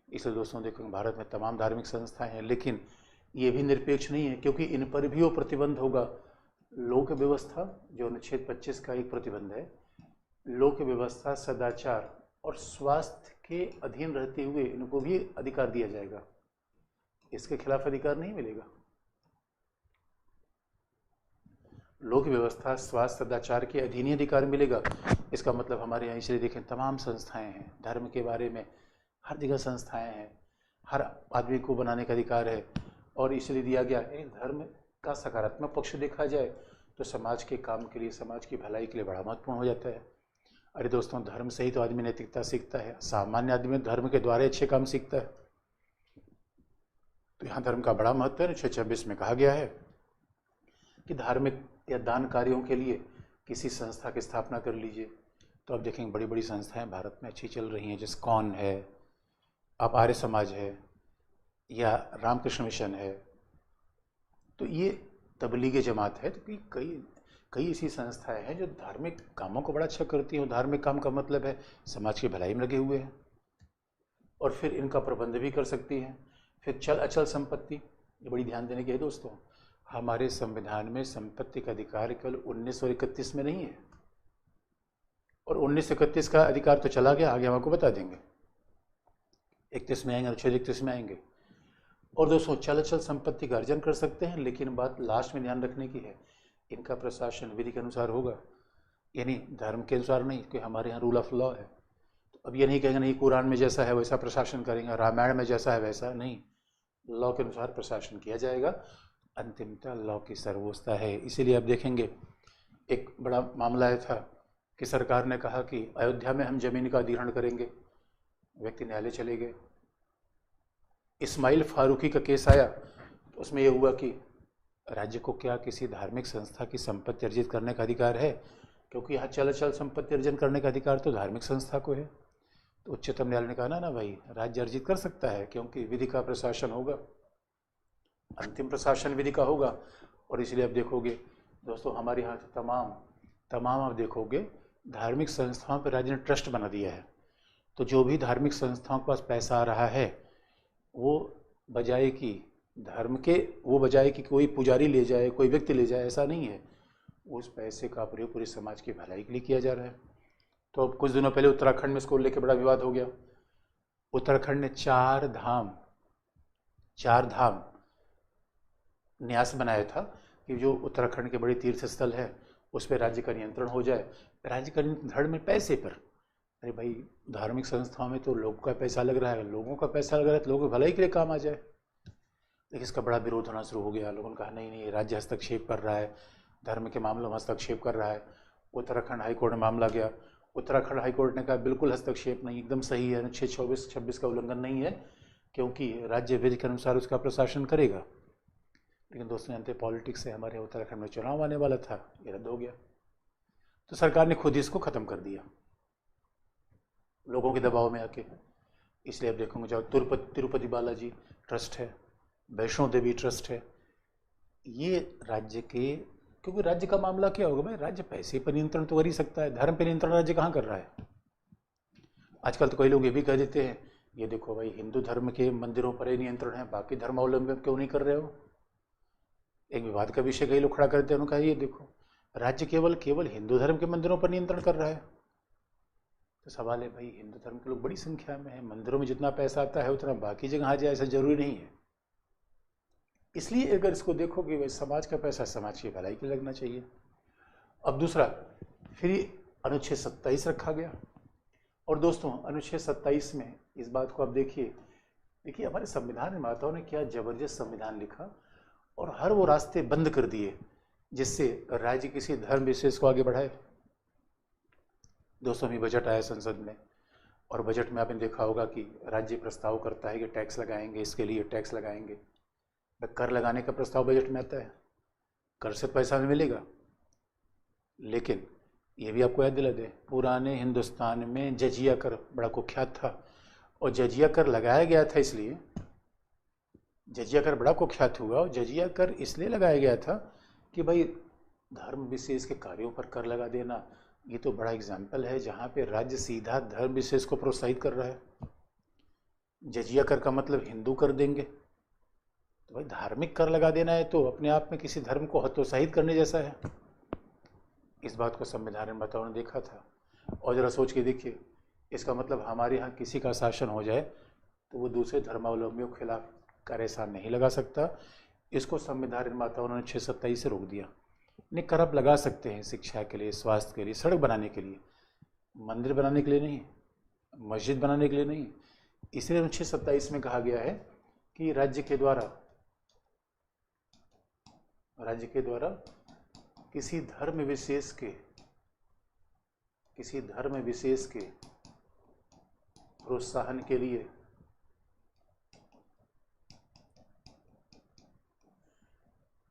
इसलिए दोस्तों देखो भारत में तमाम धार्मिक संस्थाएं हैं, लेकिन ये भी निरपेक्ष नहीं है, क्योंकि इन पर भी वो प्रतिबंध होगा। लोक व्यवस्था जो अनुच्छेद 25 का एक प्रतिबंध है, लोक व्यवस्था, सदाचार और स्वास्थ्य के अधीन रहते हुए इनको भी अधिकार दिया जाएगा, इसके खिलाफ अधिकार नहीं मिलेगा। लोक व्यवस्था, स्वास्थ्य, सदाचार के अधीन ही अधिकार मिलेगा। इसका मतलब हमारे यहाँ इसलिए देखें तमाम संस्थाएं हैं, धर्म के बारे में हर जगह संस्थाएं हैं, हर आदमी को बनाने का अधिकार है, और इसलिए दिया गया है। धर्म का सकारात्मक पक्ष देखा जाए तो समाज के काम के लिए, समाज की भलाई के लिए बड़ा महत्वपूर्ण हो जाता है। अरे दोस्तों, धर्म से ही तो आदमी नैतिकता सीखता है, सामान्य आदमी धर्म के द्वारा अच्छे काम सीखता है। तो यहाँ धर्म का बड़ा महत्व है। 26 में कहा गया है कि धार्मिक या दान कार्यों के लिए किसी संस्था की स्थापना कर लीजिए। तो अब देखेंगे बड़ी बड़ी संस्थाएं भारत में अच्छी चल रही हैं, जैसे कौन है, आप आर्य समाज है, या रामकृष्ण मिशन है, तो ये तबलीगी जमात है। तो कई ऐसी संस्थाएं हैं जो धार्मिक कामों को बड़ा अच्छा करती हैं। धार्मिक काम का मतलब है समाज की भलाई में लगे हुए हैं, और फिर इनका प्रबंध भी कर सकती हैं। फिर चल अचल संपत्ति, ये बड़ी ध्यान देने की है दोस्तों। हमारे संविधान में संपत्ति का अधिकार केवल 1931 में नहीं है, और 1931 का अधिकार तो चला गया, आगे हम आपको बता देंगे। 31 में आएंगे, अनुच्छेद 31 में आएंगे। और दोस्तों चल अचल संपत्ति का अर्जन कर सकते हैं, लेकिन बात लास्ट में ध्यान रखने की है, इनका प्रशासन विधि के अनुसार होगा, यानी धर्म के अनुसार नहीं, क्योंकि हमारे यहाँ रूल ऑफ लॉ है। तो अब ये नहीं कहेंगे नहीं कुरान में जैसा है वैसा प्रशासन करेंगे, रामायण में जैसा है वैसा नहीं, लॉ के अनुसार प्रशासन किया जाएगा। अंतिमतः लॉ की सर्वोच्चता है। इसीलिए आप देखेंगे एक बड़ा मामला आया था कि सरकार ने कहा कि अयोध्या में हम जमीन का अधिग्रहण करेंगे, व्यक्ति न्यायालय चले गए। इस्माइल फारूकी का केस आया, तो उसमें यह हुआ कि राज्य को क्या किसी धार्मिक संस्था की संपत्ति अर्जित करने का अधिकार है, क्योंकि यहाँ चल अचल संपत्ति अर्जन करने का अधिकार तो धार्मिक संस्था को है। तो उच्चतम न्यायालय ने कहा ना भाई, राज्य अर्जित कर सकता है, क्योंकि विधि का प्रशासन होगा, अंतिम प्रशासन विधि का होगा। और इसलिए आप देखोगे दोस्तों हमारे यहाँ तमाम आप देखोगे धार्मिक संस्थाओं पर राज्य ने ट्रस्ट बना दिया है। तो जो भी धार्मिक संस्थाओं के पास पैसा आ रहा है, वो बजाय कि कोई पुजारी ले जाए, कोई व्यक्ति ले जाए, ऐसा नहीं है। उस पैसे का प्रयोग पूरे समाज की भलाई के लिए किया जा रहा है। तो अब कुछ दिनों पहले उत्तराखंड में इसको लेकर बड़ा विवाद हो गया। उत्तराखंड ने चार धाम न्यास बनाया था कि जो उत्तराखंड के बड़े तीर्थ स्थल है उस पर राज्य का नियंत्रण हो जाए। राज्य का नियंत्रण में पैसे पर, अरे भाई धार्मिक संस्थाओं में तो लोगों का पैसा लग रहा है, लोगों का पैसा लग रहा है तो लोगों की भलाई के लिए काम आ जाए। लेकिन इसका बड़ा विरोध होना शुरू हो गया। लोगों ने कहा नहीं, राज्य हस्तक्षेप कर रहा है, धर्म के मामलों में हस्तक्षेप कर रहा है। उत्तराखंड हाईकोर्ट में मामला गया। उत्तराखंड हाईकोर्ट ने कहा बिल्कुल हस्तक्षेप नहीं, एकदम सही है, अनुच्छेद 26 का उल्लंघन नहीं है, क्योंकि राज्य विधि के अनुसार उसका प्रशासन करेगा। लेकिन दोस्तों जानते पॉलिटिक्स से हमारे उत्तराखंड में चुनाव आने वाला था, ये रद्द हो गया। तो सरकार ने खुद ही इसको खत्म कर दिया लोगों के दबाव में आके। इसलिए आप देखोगे जो तिरुपति बालाजी ट्रस्ट है, वैष्णो देवी ट्रस्ट है, ये राज्य के, क्योंकि राज्य का मामला क्या होगा भाई, राज्य पैसे पर नियंत्रण तो कर ही सकता है, धर्म पर नियंत्रण राज्य कहाँ कर रहा है। आजकल तो कई लोग ये भी कह देते हैं, ये देखो भाई हिंदू धर्म के मंदिरों पर ही नियंत्रण है, बाकी धर्मावलंबी क्यों नहीं कर रहे हो। एक विवाद का विषय कई लोग खड़ा करते हैं, उन्होंने कहा ये देखो राज्य केवल हिंदू धर्म के मंदिरों पर नियंत्रण कर रहा है। तो सवाल है भाई, हिंदू धर्म के लोग बड़ी संख्या में है, मंदिरों में जितना पैसा आता है उतना बाकी जगह आ जाए, ऐसा जरूरी नहीं है। इसलिए अगर इसको देखोगे भाई समाज का पैसा समाज की भलाई के लिए लगना चाहिए। अब दूसरा, फिर अनुच्छेद 27 रखा गया। और दोस्तों अनुच्छेद 27 में इस बात को आप देखिए, हमारे संविधान निर्माताओं ने क्या जबरदस्त संविधान लिखा और हर वो रास्ते बंद कर दिए जिससे राज्य किसी धर्म विशेष को आगे बढ़ाए। दोस्तों अभी बजट आया संसद में, और बजट में आपने देखा होगा कि राज्य प्रस्ताव करता है कि टैक्स लगाएंगे, इसके लिए टैक्स लगाएंगे। कर लगाने का प्रस्ताव बजट में आता है, कर से पैसा नहीं मिलेगा। लेकिन ये भी आपको याद दिला दें, पुराने हिंदुस्तान में जजिया कर बड़ा कुख्यात था, और जजिया कर लगाया गया था इसलिए, जजिया कर बड़ा कुख्यात हुआ, और जजिया कर इसलिए लगाया गया था कि भाई धर्म विशेष के कार्यों पर कर लगा देना, ये तो बड़ा एग्जाम्पल है जहाँ पे राज्य सीधा धर्म विशेष को प्रोत्साहित कर रहा है। जजिया कर का मतलब हिंदू कर देंगे, तो भाई धार्मिक कर लगा देना है तो अपने आप में किसी धर्म को हतोत्साहित करने जैसा है। इस बात को संविधान निर्माताओं ने देखा था। और जरा सोच के देखिए, इसका मतलब हमारे यहाँ किसी का शासन हो जाए तो वो दूसरे धर्मावलंबियों के खिलाफ कर ऐसा नहीं लगा सकता। इसको संविधान निर्माताओं ने 627 से रोक दिया। नहीं, कर आप लगा सकते हैं शिक्षा के लिए, स्वास्थ्य के लिए, सड़क बनाने के लिए, मंदिर बनाने के लिए नहीं, मस्जिद बनाने के लिए नहीं। इसलिए 627 में कहा गया है कि राज्य के द्वारा किसी धर्म विशेष के प्रोत्साहन के लिए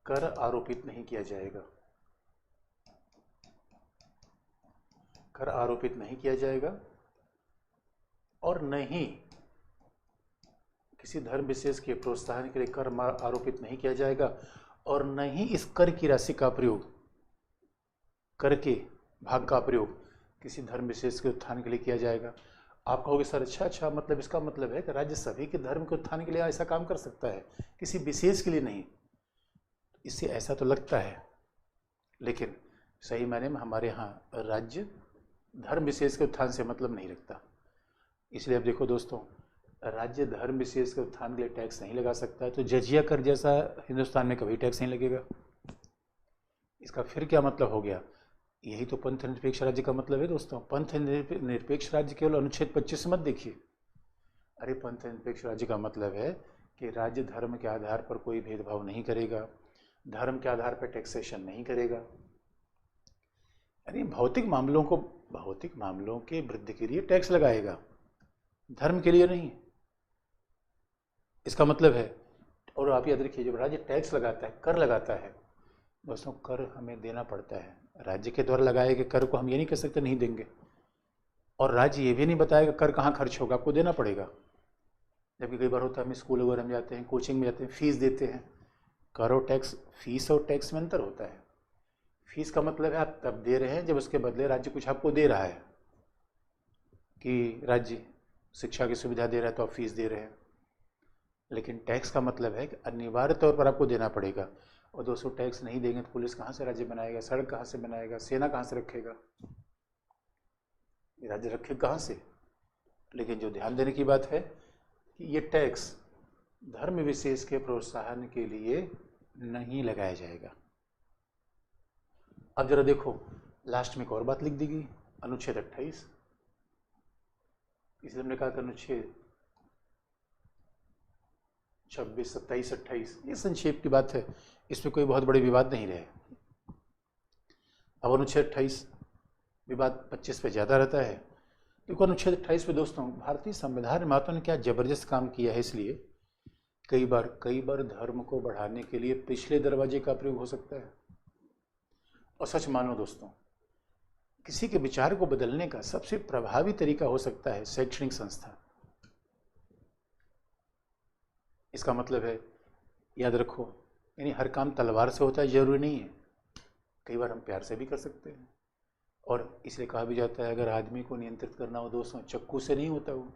कर आरोपित नहीं किया जाएगा। कर आरोपित नहीं किया जाएगा, और न ही किसी धर्म विशेष के प्रोत्साहन के लिए कर आरोपित नहीं किया जाएगा, और न ही इस कर की राशि का प्रयोग, कर के भाग का प्रयोग किसी धर्म विशेष के उत्थान के लिए किया जाएगा। आप कहोगे सर अच्छा, मतलब इसका मतलब है कि राज्य सभी के धर्म के उत्थान के लिए ऐसा काम कर सकता है, किसी विशेष के लिए नहीं। इससे ऐसा तो लगता है, लेकिन सही मायने में हमारे यहाँ राज्य धर्म विशेष के उत्थान से मतलब नहीं रखता। इसलिए अब देखो दोस्तों, राज्य धर्म विशेष के उत्थान के लिए टैक्स नहीं लगा सकता है, तो जजिया कर जैसा हिंदुस्तान में कभी टैक्स नहीं लगेगा। इसका फिर क्या मतलब हो गया? यही तो पंथ निरपेक्ष राज्य का मतलब है दोस्तों। पंथ निरपेक्ष राज्य केवल अनुच्छेद 25 मत देखिए। अरे पंथ निरपेक्ष राज्य का मतलब है कि राज्य धर्म के आधार पर कोई भेदभाव नहीं करेगा, धर्म के आधार पर टैक्सेशन नहीं करेगा। यानी भौतिक मामलों के वृद्धि के लिए टैक्स लगाएगा, धर्म के लिए नहीं। इसका मतलब है, और आप याद रखिए, जब राज्य टैक्स लगाता है, कर लगाता है दोस्तों, कर हमें देना पड़ता है। राज्य के द्वारा लगाए गए कर को हम ये नहीं कह सकते नहीं देंगे, और राज्य ये भी नहीं बताएगा कर कहाँ खर्च होगा, आपको देना पड़ेगा। जबकि कई बार होता है, हम स्कूल वगैरह में जाते हैं, कोचिंग में जाते हैं, फीस देते हैं। कर और टैक्स, फीस और टैक्स में अंतर होता है। फीस का मतलब है आप तब दे रहे हैं जब उसके बदले राज्य कुछ आपको दे रहा है, कि राज्य शिक्षा की सुविधा दे रहा है तो आप फीस दे रहे हैं। लेकिन टैक्स का मतलब है कि अनिवार्य तौर पर आपको देना पड़ेगा। और दोस्तों टैक्स नहीं देंगे तो पुलिस कहाँ से राज्य बनाएगा, सड़क कहाँ से बनाएगा, सेना कहाँ से रखेगा, राज्य रखेगा कहाँ से? लेकिन जो ध्यान देने की बात है कि ये टैक्स धर्म विशेष के प्रोत्साहन के लिए नहीं लगाया जाएगा। अब जरा देखो, लास्ट में एक और बात लिख दी गई, अनुच्छेद 28। इसलिए हमने कहा कि अनुच्छेद 26, 27, 28 ये संक्षेप की बात है, इसमें कोई बहुत बड़े विवाद नहीं रहे। अब अनुच्छेद 28, विवाद 25 पे ज़्यादा रहता है। देखो अनुच्छेद 28 पे दोस्तों, भारतीय संविधान निर्माताओं ने क्या जबरदस्त काम किया है। इसलिए कई बार धर्म को बढ़ाने के लिए पिछले दरवाजे का प्रयोग हो सकता है। और सच मानो दोस्तों, किसी के विचार को बदलने का सबसे प्रभावी तरीका हो सकता है शैक्षणिक संस्था। इसका मतलब है, याद रखो, यानी हर काम तलवार से होता है जरूरी नहीं है, कई बार हम प्यार से भी कर सकते हैं। और इसलिए कहा भी जाता है, अगर आदमी को नियंत्रित करना हो दोस्तों, चाकू से नहीं होता, वो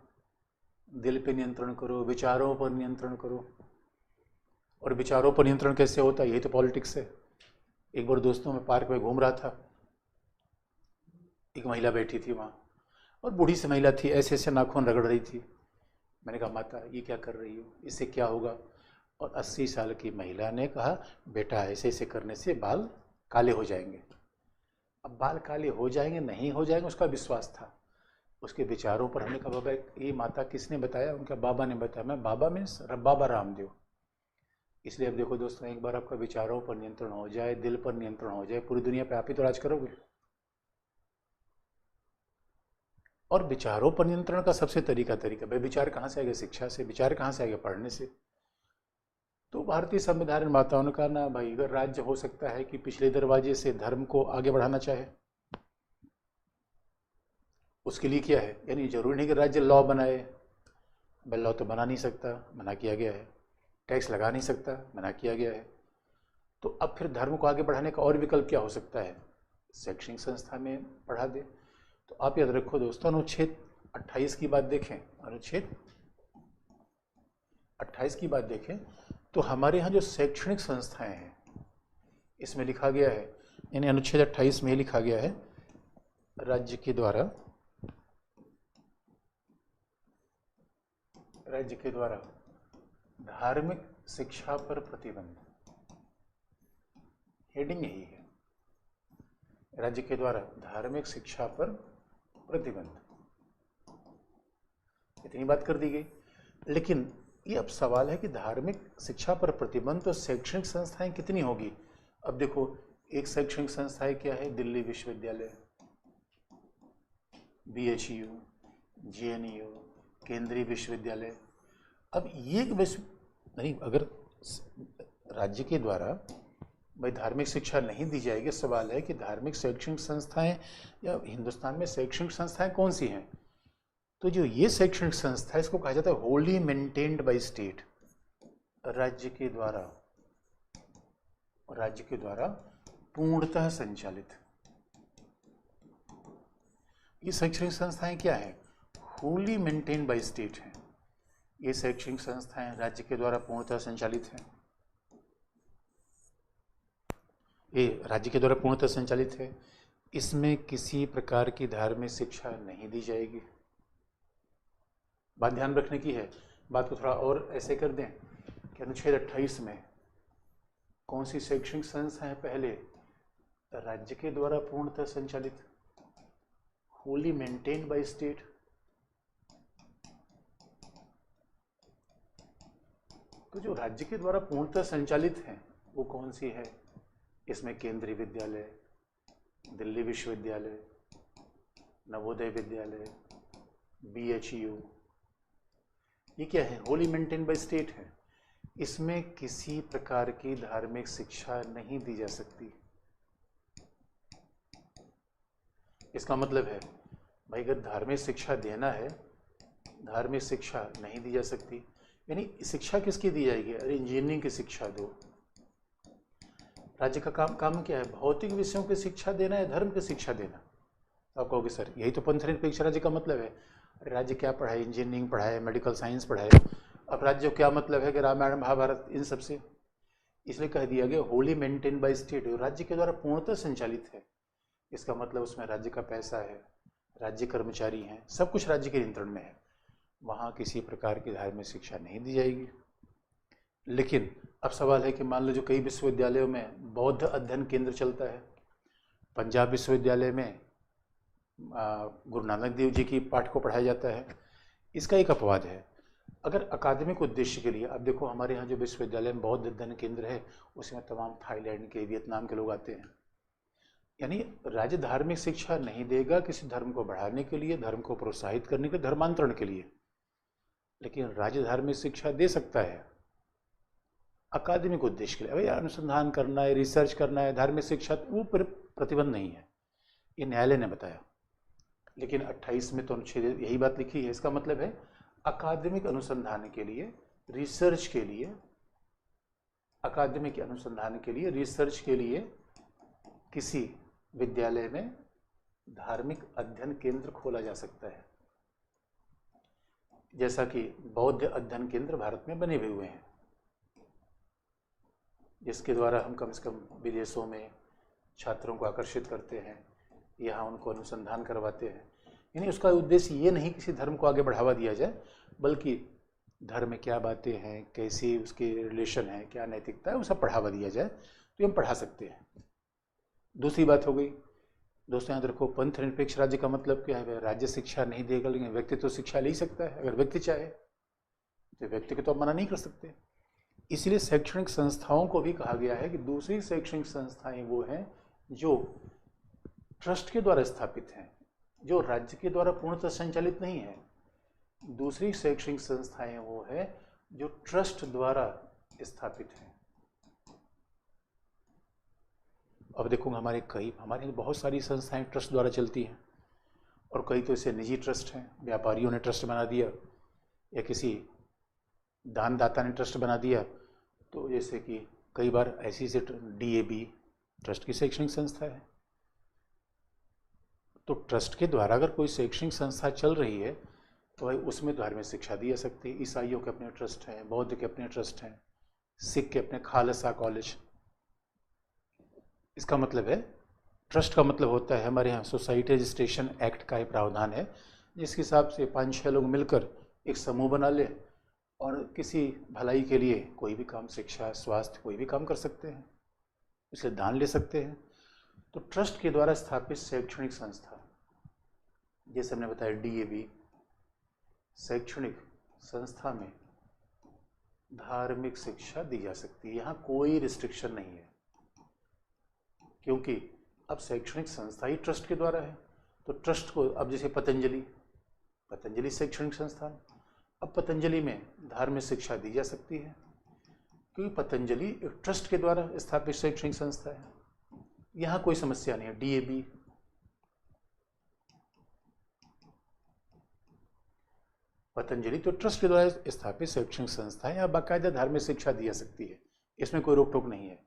दिल पे नियंत्रण करो, विचारों पर नियंत्रण करो। और विचारों पर नियंत्रण कैसे होता है, यही तो पॉलिटिक्स है। एक बार दोस्तों मैं पार्क में घूम रहा था, एक महिला बैठी थी वहाँ, और बूढ़ी सी महिला थी, ऐसे ऐसे नाखून रगड़ रही थी। मैंने कहा माता ये क्या कर रही हो, इससे क्या होगा? और 80 साल की महिला ने कहा, बेटा ऐसे ऐसे करने से बाल काले हो जाएंगे। अब बाल काले हो जाएंगे नहीं हो जाएंगे उसका विश्वास था, उसके विचारों पर हमने कहा बाबा ये माता किसने बताया, उनका बाबा ने बताया। मैं बाबा मीन्स बाबा रामदेव। इसलिए अब देखो दोस्तों, एक बार आपका विचारों पर नियंत्रण हो जाए, दिल पर नियंत्रण हो जाए, पूरी दुनिया पे आप ही तो राज करोगे। और विचारों पर नियंत्रण का सबसे तरीका भाई विचार कहाँ से आएगा? शिक्षा से। विचार कहाँ से आएगा? पढ़ने से। तो भारतीय संविधान निर्माताओं ने कहा ना भाई, अगर राज्य हो सकता है कि पिछले दरवाजे से धर्म को आगे बढ़ाना चाहे, उसके लिए क्या है, यानी जरूरी नहीं कि राज्य लॉ बनाए, भाई लॉ तो बना नहीं सकता, मना किया गया है। टैक्स लगा नहीं सकता, मना किया गया है। तो अब फिर धर्म को आगे बढ़ाने का और विकल्प क्या हो सकता है? शैक्षणिक संस्था में पढ़ा दे। तो आप याद रखो दोस्तों, अनुच्छेद 28 की बात देखें, अनुच्छेद 28 की बात देखें तो हमारे यहाँ जो शैक्षणिक संस्थाएं हैं इसमें लिखा गया है, यानी अनुच्छेद 28 में लिखा गया है, राज्य के द्वारा धार्मिक शिक्षा पर प्रतिबंध। हेडिंग यही है, राज्य के द्वारा धार्मिक शिक्षा पर प्रतिबंध। इतनी बात कर दी गई। लेकिन ये अब सवाल है कि धार्मिक शिक्षा पर प्रतिबंध तो शैक्षणिक संस्थाएं कितनी होगी? अब देखो, एक शैक्षणिक संस्थाएं क्या है? दिल्ली विश्वविद्यालय, BHU, JNU, केंद्रीय विश्वविद्यालय। अब ये नहीं, अगर राज्य के द्वारा भाई धार्मिक शिक्षा नहीं दी जाएगी, सवाल है कि धार्मिक शैक्षणिक संस्थाएं या हिंदुस्तान में शैक्षणिक संस्थाएं कौन सी हैं? तो जो ये शैक्षणिक संस्था है इसको कहा जाता है होली मेंटेन्ड बाय स्टेट, राज्य के द्वारा पूर्णतः संचालित। ये शैक्षणिक संस्थाएं क्या है? होली मेंटेन्ड बाय स्टेट हैं। ये शैक्षणिक संस्थाएं राज्य के द्वारा पूर्णतः संचालित हैं। ये राज्य के द्वारा पूर्णतः संचालित है। इसमें किसी प्रकार की धार्मिक शिक्षा नहीं दी जाएगी। बात ध्यान रखने की है। बात को थोड़ा और ऐसे कर दें कि अनुच्छेद 28 में कौन सी शैक्षणिक संस्था है? पहले राज्य के द्वारा पूर्णतः संचालित, होली मेंटेन्ड बाय स्टेट। तो जो राज्य के द्वारा पूर्णतः संचालित है वो कौन सी है? इसमें केंद्रीय विद्यालय, दिल्ली विश्वविद्यालय, नवोदय विद्यालय, BHU, ये क्या है? होली मेंटेन बाय स्टेट है। इसमें किसी प्रकार की धार्मिक शिक्षा नहीं दी जा सकती। इसका मतलब है भाई अगर धार्मिक शिक्षा देना है, धार्मिक शिक्षा नहीं दी जा सकती। यानी शिक्षा किसकी दी जाएगी? अरे इंजीनियरिंग की शिक्षा दो। राज्य का काम क्या है? भौतिक विषयों की शिक्षा देना है, धर्म की शिक्षा देना। आप कहोगे सर यही तो पंथनिरपेक्ष राज्य का मतलब है। राज्य क्या पढ़ाए? इंजीनियरिंग पढ़ाए, मेडिकल साइंस पढ़ाए। अब राज्य क्या मतलब है कि रामायण महाभारत इन सब से। इसलिए कह दिया गया होली मेंटेन बाय स्टेट, राज्य के द्वारा पूर्णतः संचालित है। इसका मतलब उसमें राज्य का पैसा है, राज्य कर्मचारी हैं, सब कुछ राज्य के नियंत्रण में है। वहाँ किसी प्रकार की धार्मिक शिक्षा नहीं दी जाएगी। लेकिन अब सवाल है कि मान लो जो कई विश्वविद्यालयों में बौद्ध अध्ययन केंद्र चलता है, पंजाब विश्वविद्यालय में गुरु नानक देव जी की पाठ को पढ़ाया जाता है। इसका एक अपवाद है। अगर अकादमिक उद्देश्य के लिए, अब देखो हमारे यहाँ जो विश्वविद्यालय में बौद्ध अध्ययन केंद्र है उसमें तमाम थाईलैंड के, वियतनाम के लोग आते हैं। यानी राज्य धार्मिक शिक्षा नहीं देगा किसी धर्म को बढ़ाने के लिए, धर्म को प्रोत्साहित करने के लिए, धर्मांतरण के लिए, लेकिन राज्य धार्मिक शिक्षा दे सकता है अकादमिक उद्देश्य के लिए। अभी अनुसंधान करना है, रिसर्च करना है, धार्मिक शिक्षा, वो प्रतिबंध नहीं है, ये न्यायालय ने बताया। लेकिन 28 में तो अनुच्छेद यही बात लिखी है। इसका मतलब है अकादमिक अनुसंधान के लिए, रिसर्च के लिए, अकादमिक अनुसंधान के लिए, रिसर्च के लिए किसी विद्यालय में धार्मिक अध्ययन केंद्र खोला जा सकता है, जैसा कि बौद्ध अध्ययन केंद्र भारत में बने हुए हैं, जिसके द्वारा हम कम से कम विदेशों में छात्रों को आकर्षित करते हैं, यहाँ उनको अनुसंधान करवाते हैं। यानी उसका उद्देश्य ये नहीं किसी धर्म को आगे बढ़ावा दिया जाए, बल्कि धर्म में क्या बातें हैं, कैसी उसके रिलेशन है, क्या नैतिकता है, वो सब बढ़ावा दिया जाए, तो हम पढ़ा सकते हैं। दूसरी बात हो गई दोस्तों याद रखो, पंथ निरपेक्ष राज्य का मतलब क्या है? राज्य शिक्षा नहीं देगा, लेकिन व्यक्ति तो शिक्षा ले ही सकता है। अगर व्यक्ति चाहे तो व्यक्ति को तो आप मना नहीं कर सकते। इसलिए शैक्षणिक संस्थाओं को भी कहा गया है कि दूसरी शैक्षणिक संस्थाएं वो हैं जो ट्रस्ट के द्वारा स्थापित हैं, जो राज्य के द्वारा पूर्णतः संचालित नहीं है। दूसरी शैक्षणिक संस्थाएं वो है जो ट्रस्ट द्वारा स्थापित हैं। अब देखो हमारे बहुत सारी संस्थाएं ट्रस्ट द्वारा चलती हैं, और कई तो इसे निजी ट्रस्ट हैं, व्यापारियों ने ट्रस्ट बना दिया या किसी दानदाता ने ट्रस्ट बना दिया। तो जैसे कि कई बार ऐसी से DAB ट्रस्ट की शैक्षणिक संस्था है। तो ट्रस्ट के द्वारा अगर कोई शैक्षणिक संस्था चल रही है तो भाई उसमें धार्मिक शिक्षा दी जा सकती है। ईसाइयों के अपने ट्रस्ट हैं, बौद्ध के अपने ट्रस्ट हैं, सिख के अपने खालसा कॉलेज। इसका मतलब है, ट्रस्ट का मतलब होता है, हमारे यहाँ सोसाइटी रजिस्ट्रेशन एक्ट का एक प्रावधान है जिसके हिसाब से 5-6 लोग मिलकर एक समूह बना ले और किसी भलाई के लिए कोई भी काम, शिक्षा, स्वास्थ्य, कोई भी काम कर सकते हैं, इसलिए दान ले सकते हैं। तो ट्रस्ट के द्वारा स्थापित शैक्षणिक संस्था, जैसे हमने बताया DAB शैक्षणिक संस्था में धार्मिक शिक्षा दी जा सकती है। यहाँ कोई रिस्ट्रिक्शन नहीं है, क्योंकि अब शैक्षणिक संस्था ही ट्रस्ट के द्वारा है। तो ट्रस्ट को, अब जैसे पतंजलि शैक्षणिक संस्थान, अब पतंजलि में धार्मिक शिक्षा दी जा सकती है क्योंकि पतंजलि एक ट्रस्ट के द्वारा स्थापित शैक्षणिक संस्था है। यहाँ कोई समस्या नहीं है। DAB पतंजलि तो ट्रस्ट के द्वारा स्थापित शैक्षणिक संस्था है, यहाँ बाकायदा धार्मिक शिक्षा दी जा सकती है, इसमें कोई रोक टोक नहीं है।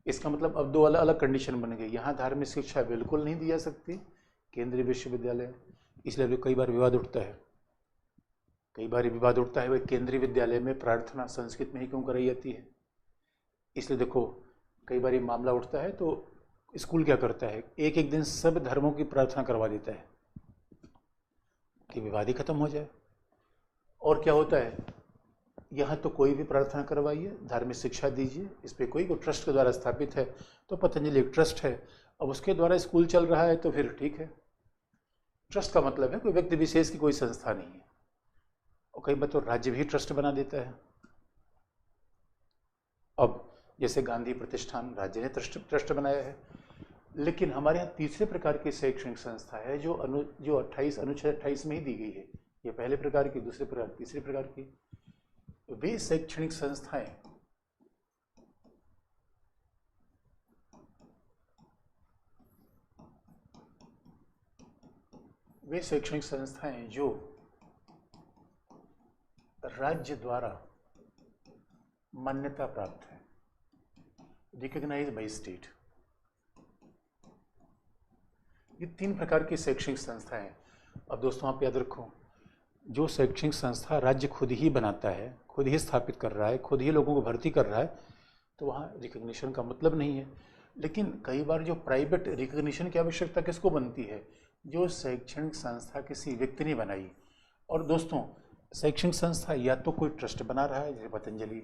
इसका मतलब अब 2 अलग अलग कंडीशन बन गई। यहाँ धार्मिक शिक्षा बिल्कुल नहीं दी जा सकती केंद्रीय विश्वविद्यालय, इसलिए कई बार विवाद उठता है। वह केंद्रीय विद्यालय में प्रार्थना संस्कृत में ही क्यों कराई जाती है? इसलिए देखो कई बार ये मामला उठता है तो स्कूल क्या करता है, एक दिन सब धर्मों की प्रार्थना करवा देता है कि विवाद ही खत्म हो जाए। और क्या होता है, यहाँ तो कोई भी प्रार्थना करवाइए, धार्मिक शिक्षा दीजिए, इस पर कोई ट्रस्ट के द्वारा स्थापित है। तो पतंजलि एक ट्रस्ट है, अब उसके द्वारा स्कूल चल रहा है तो फिर ठीक है। ट्रस्ट का मतलब है कोई व्यक्ति विशेष की कोई संस्था नहीं है। और कई बार तो राज्य भी ट्रस्ट बना देता है। अब जैसे गांधी प्रतिष्ठान राज्य ने ट्रस्ट बनाया है, लेकिन हमारे यहाँ तीसरे प्रकार की शैक्षणिक संस्था है जो अनुच्छेद 28 में ही दी गई है। ये पहले प्रकार की, दूसरे प्रकार, तीसरे प्रकार की। वे शैक्षणिक संस्थाएं जो राज्य द्वारा मान्यता प्राप्त है, रिकॉग्नाइज्ड बाय स्टेट। ये 3 प्रकार की शैक्षणिक संस्थाएं हैं। अब दोस्तों आप याद रखो, जो शैक्षणिक संस्था राज्य खुद ही बनाता है, खुद ही स्थापित कर रहा है, खुद ही लोगों को भर्ती कर रहा है, तो वहाँ रिकॉग्निशन का मतलब नहीं है। लेकिन कई बार जो प्राइवेट रिकॉग्निशन की आवश्यकता किसको बनती है? जो शैक्षणिक संस्था किसी व्यक्ति ने बनाई। और दोस्तों शैक्षणिक संस्था या तो कोई ट्रस्ट बना रहा है जैसे पतंजलि,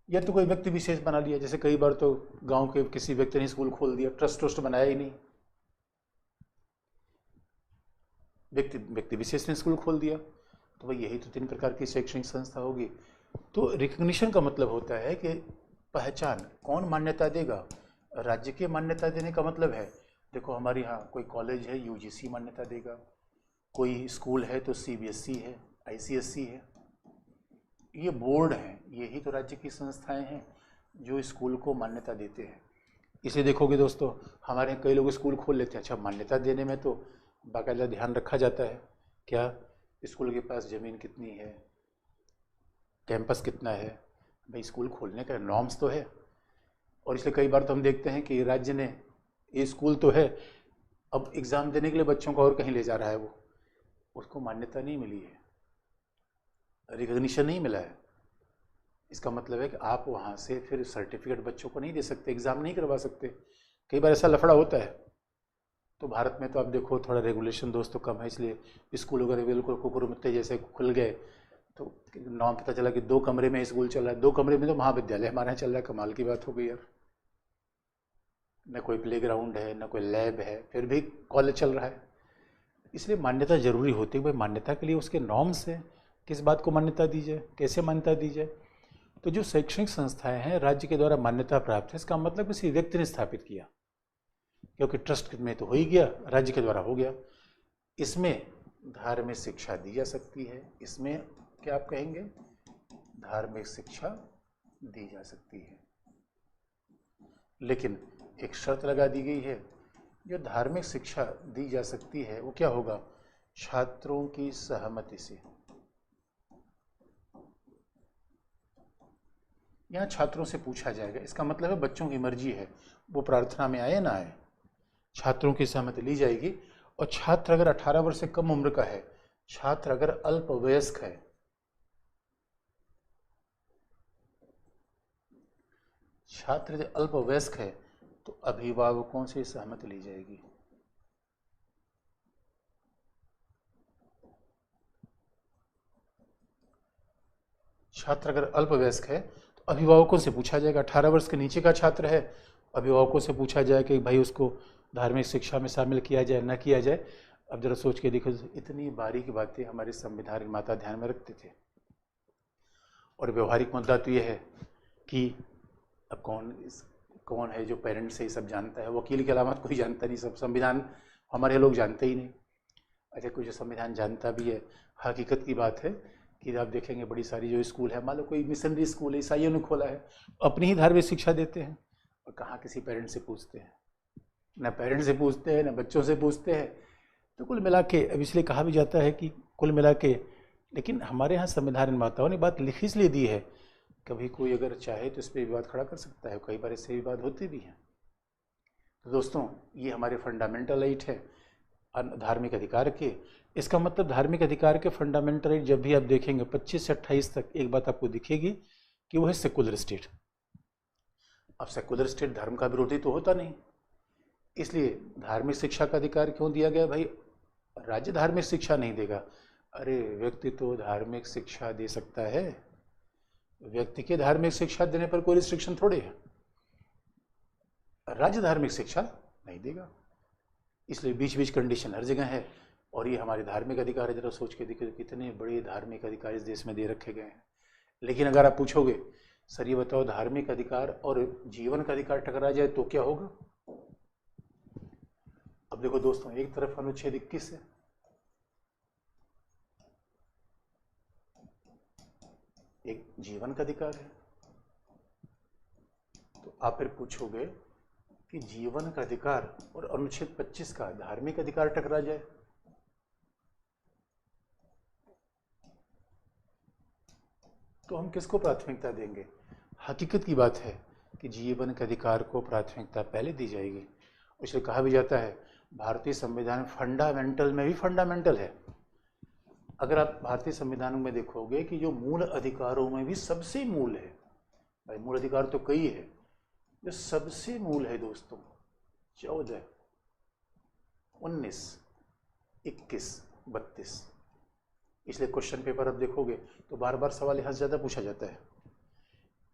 या तो कोई व्यक्ति विशेष बना लिया, जैसे कई बार तो गांव के किसी व्यक्ति ने स्कूल खोल दिया, ट्रस्ट बनाया ही नहीं, व्यक्ति विशेष ने स्कूल खोल दिया। तो भाई यही तो 3 प्रकार की शैक्षणिक संस्था होगी। तो रिकॉग्निशन का मतलब होता है कि पहचान, कौन मान्यता देगा? राज्य के मान्यता देने का मतलब है, देखो हमारे यहाँ कोई कॉलेज है UGC मान्यता देगा, कोई स्कूल है तो CBSE है, ICSE है, ये बोर्ड हैं, यही तो राज्य की संस्थाएं हैं जो स्कूल को मान्यता देते हैं। इसे देखोगे दोस्तों, हमारे यहाँ कई लोग स्कूल खोल लेते हैं। अच्छा, मान्यता देने में तो बाकायदा ध्यान रखा जाता है, क्या स्कूल के पास ज़मीन कितनी है, कैंपस कितना है, भाई स्कूल खोलने का नॉर्म्स तो है। और इसलिए कई बार तो हम देखते हैं कि राज्य ने, ये स्कूल तो है, अब एग्ज़ाम देने के लिए बच्चों को और कहीं ले जा रहा है, वो उसको मान्यता नहीं मिली है, रिकॉग्निशन नहीं मिला है। इसका मतलब है कि आप वहाँ से फिर सर्टिफिकेट बच्चों को नहीं दे सकते, एग्ज़ाम नहीं करवा सकते। कई बार ऐसा लफड़ा होता है। तो भारत में तो आप देखो थोड़ा रेगुलेशन दोस्तों कम है, इसलिए स्कूल वगैरह बिल्कुल कुकुर मुत्ते जैसे खुल गए। तो नाम पता चला कि 2 कमरे में स्कूल चल रहा है, 2 कमरे में तो महाविद्यालय हमारे यहाँ चल रहा है। कमाल की बात हो गई यार। न कोई प्लेग्राउंड है, न कोई लैब है, फिर भी कॉलेज चल रहा है। इसलिए मान्यता जरूरी होती है। भाई मान्यता के लिए उसके नॉर्म्स हैं, किस बात को मान्यता दी जाए, कैसे मान्यता दी जाए। तो जो शैक्षणिक संस्थाएं हैं राज्य के द्वारा मान्यता प्राप्त है, इसका मतलब किसी व्यक्ति ने स्थापित किया, क्योंकि ट्रस्ट में तो हो ही गया, राज्य के द्वारा हो गया। इसमें धार्मिक शिक्षा दी जा सकती है। इसमें क्या आप कहेंगे, धार्मिक शिक्षा दी जा सकती है। लेकिन एक शर्त लगा दी गई है, जो धार्मिक शिक्षा दी जा सकती है वो क्या होगा, छात्रों की सहमति से। यहाँ छात्रों से पूछा जाएगा, इसका मतलब है बच्चों की मर्जी है, वो प्रार्थना में आए ना आए, छात्रों की सहमति ली जाएगी। और छात्र अगर 18 वर्ष से कम उम्र का है, छात्र अगर अल्पवयस्क है, छात्र यदि अल्पवयस्क है तो अभिभावकों से सहमति ली जाएगी। छात्र अगर अल्पवयस्क है तो अभिभावकों से पूछा जाएगा। 18 वर्ष के नीचे का छात्र है, अभिभावकों से पूछा जाए कि भाई उसको धार्मिक शिक्षा में शामिल किया जाए ना किया जाए। अब जरा सोच के देखो, इतनी बारीक बातें हमारे संविधान माता ध्यान में रखते थे। और व्यवहारिक मुद्दा तो ये है कि अब कौन है जो पेरेंट्स से ये सब जानता है, वकील के अलावा कोई जानता नहीं, सब संविधान हमारे लोग जानते ही नहीं। अच्छा, कोई जो संविधान जानता भी है, हकीकत की बात है कि आप देखेंगे बड़ी सारी जो स्कूल है, मान लो कोई मिशनरी स्कूल है, ईसाइयों ने खोला है, अपनी ही धार्मिक शिक्षा देते हैं, और कहाँ किसी पेरेंट्स से पूछते हैं, ना पेरेंट्स से पूछते हैं ना बच्चों से पूछते हैं। तो कुल मिला के, अब इसलिए कहा भी जाता है कि कुल मिला के, लेकिन हमारे यहाँ संविधान निर्माताओं ने बात लिखी इसलिए दी है, कभी कोई अगर चाहे तो इस पर विवाद खड़ा कर सकता है, कई बार इससे विवाद होते भी हैं। तो दोस्तों, ये हमारे फंडामेंटल राइट है धार्मिक अधिकार के। इसका मतलब धार्मिक अधिकार के फंडामेंटल राइट जब भी आप देखेंगे 25 से 28 तक, एक बात आपको दिखेगी कि वो है सेकुलर स्टेट। अब सेकुलर स्टेट धर्म का विरोधी तो होता नहीं, इसलिए धार्मिक शिक्षा का अधिकार क्यों दिया गया भाई, राज्य धार्मिक शिक्षा नहीं देगा। अरे व्यक्ति तो धार्मिक शिक्षा दे सकता है, व्यक्ति के धार्मिक शिक्षा देने पर कोई रिस्ट्रिक्शन थोड़े है, राज्य धार्मिक शिक्षा नहीं देगा। इसलिए बीच बीच कंडीशन हर जगह है। और ये हमारे धार्मिक अधिकार है, जरा सोच के देखिए कितने बड़े धार्मिक अधिकार इस देश में दे रखे गए हैं। लेकिन अगर आप पूछोगे सर ये बताओ धार्मिक अधिकार और जीवन का अधिकार टकरा जाए तो क्या होगा। अब देखो दोस्तों, एक तरफ अनुच्छेद 21 है, एक जीवन का अधिकार है, तो आप फिर पूछोगे कि जीवन का अधिकार और अनुच्छेद 25 का धार्मिक अधिकार टकरा जाए, तो हम किसको प्राथमिकता देंगे। हकीकत की बात है कि जीवन के अधिकार को प्राथमिकता पहले दी जाएगी। इसलिए कहा भी जाता है भारतीय संविधान फंडामेंटल में भी फंडामेंटल है। अगर आप भारतीय संविधान में देखोगे कि जो मूल अधिकारों में भी सबसे मूल है, भाई मूल अधिकार तो कई है, जो सबसे मूल है दोस्तों 14, 19, 21, 32। इसलिए क्वेश्चन पेपर अब देखोगे तो बार बार सवाल यहाँ से ज़्यादा पूछा जाता है।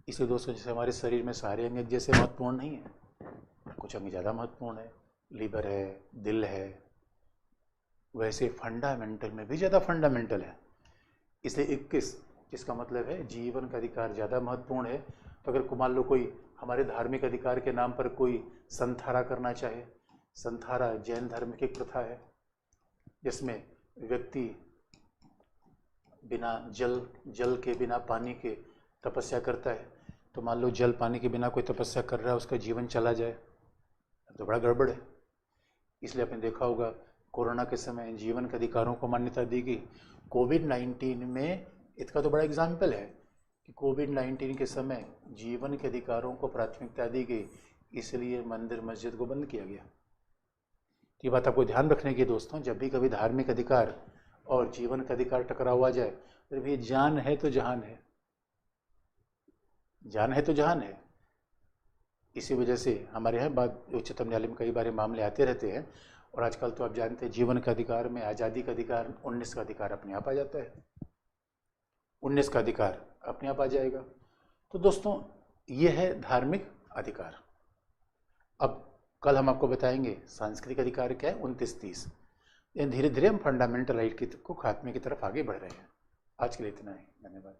इसलिए दोस्तों, जैसे हमारे शरीर में सारे अंग एक जैसे महत्वपूर्ण नहीं है, कुछ अंग ज़्यादा महत्वपूर्ण है, लीवर है, दिल है, वैसे फंडामेंटल में भी ज़्यादा फंडामेंटल है। इसलिए 21, जिसका मतलब है जीवन का अधिकार ज़्यादा महत्वपूर्ण है। तो अगर मान लो कोई हमारे धार्मिक अधिकार के नाम पर कोई संथारा करना चाहे, संथारा जैन धर्म की एक प्रथा है जिसमें व्यक्ति बिना जल के बिना पानी के तपस्या करता है। तो मान लो जल पानी के बिना कोई तपस्या कर रहा है, उसका जीवन चला जाए तो बड़ा गड़बड़ है। इसलिए आपने देखा होगा कोरोना के समय जीवन के अधिकारों को मान्यता दी गई। कोविड-19 में इसका तो बड़ा एग्जाम्पल है कि कोविड-19 के समय जीवन के अधिकारों को प्राथमिकता दी गई, इसलिए मंदिर मस्जिद को बंद किया गया। ये बात आपको ध्यान रखने की दोस्तों, जब भी कभी धार्मिक अधिकार और जीवन का अधिकार टकरा हुआ जाए तो भी जान है तो जहान है, जान है तो जहान है। इसी वजह से हमारे यहाँ बात उच्चतम न्यायालय में कई बार मामले आते रहते हैं। और आजकल तो आप जानते हैं जीवन का अधिकार में आज़ादी का अधिकार, 19 का अधिकार अपने आप आ जाता है, 19 का अधिकार अपने आप आ जाएगा। तो दोस्तों, ये है धार्मिक अधिकार। अब कल हम आपको बताएंगे सांस्कृतिक अधिकार क्या है, 29-30। धीरे धीरे हम फंडामेंटल राइट को खात्मे की तरफ आगे बढ़ रहे हैं। आज के लिए इतना ही, धन्यवाद।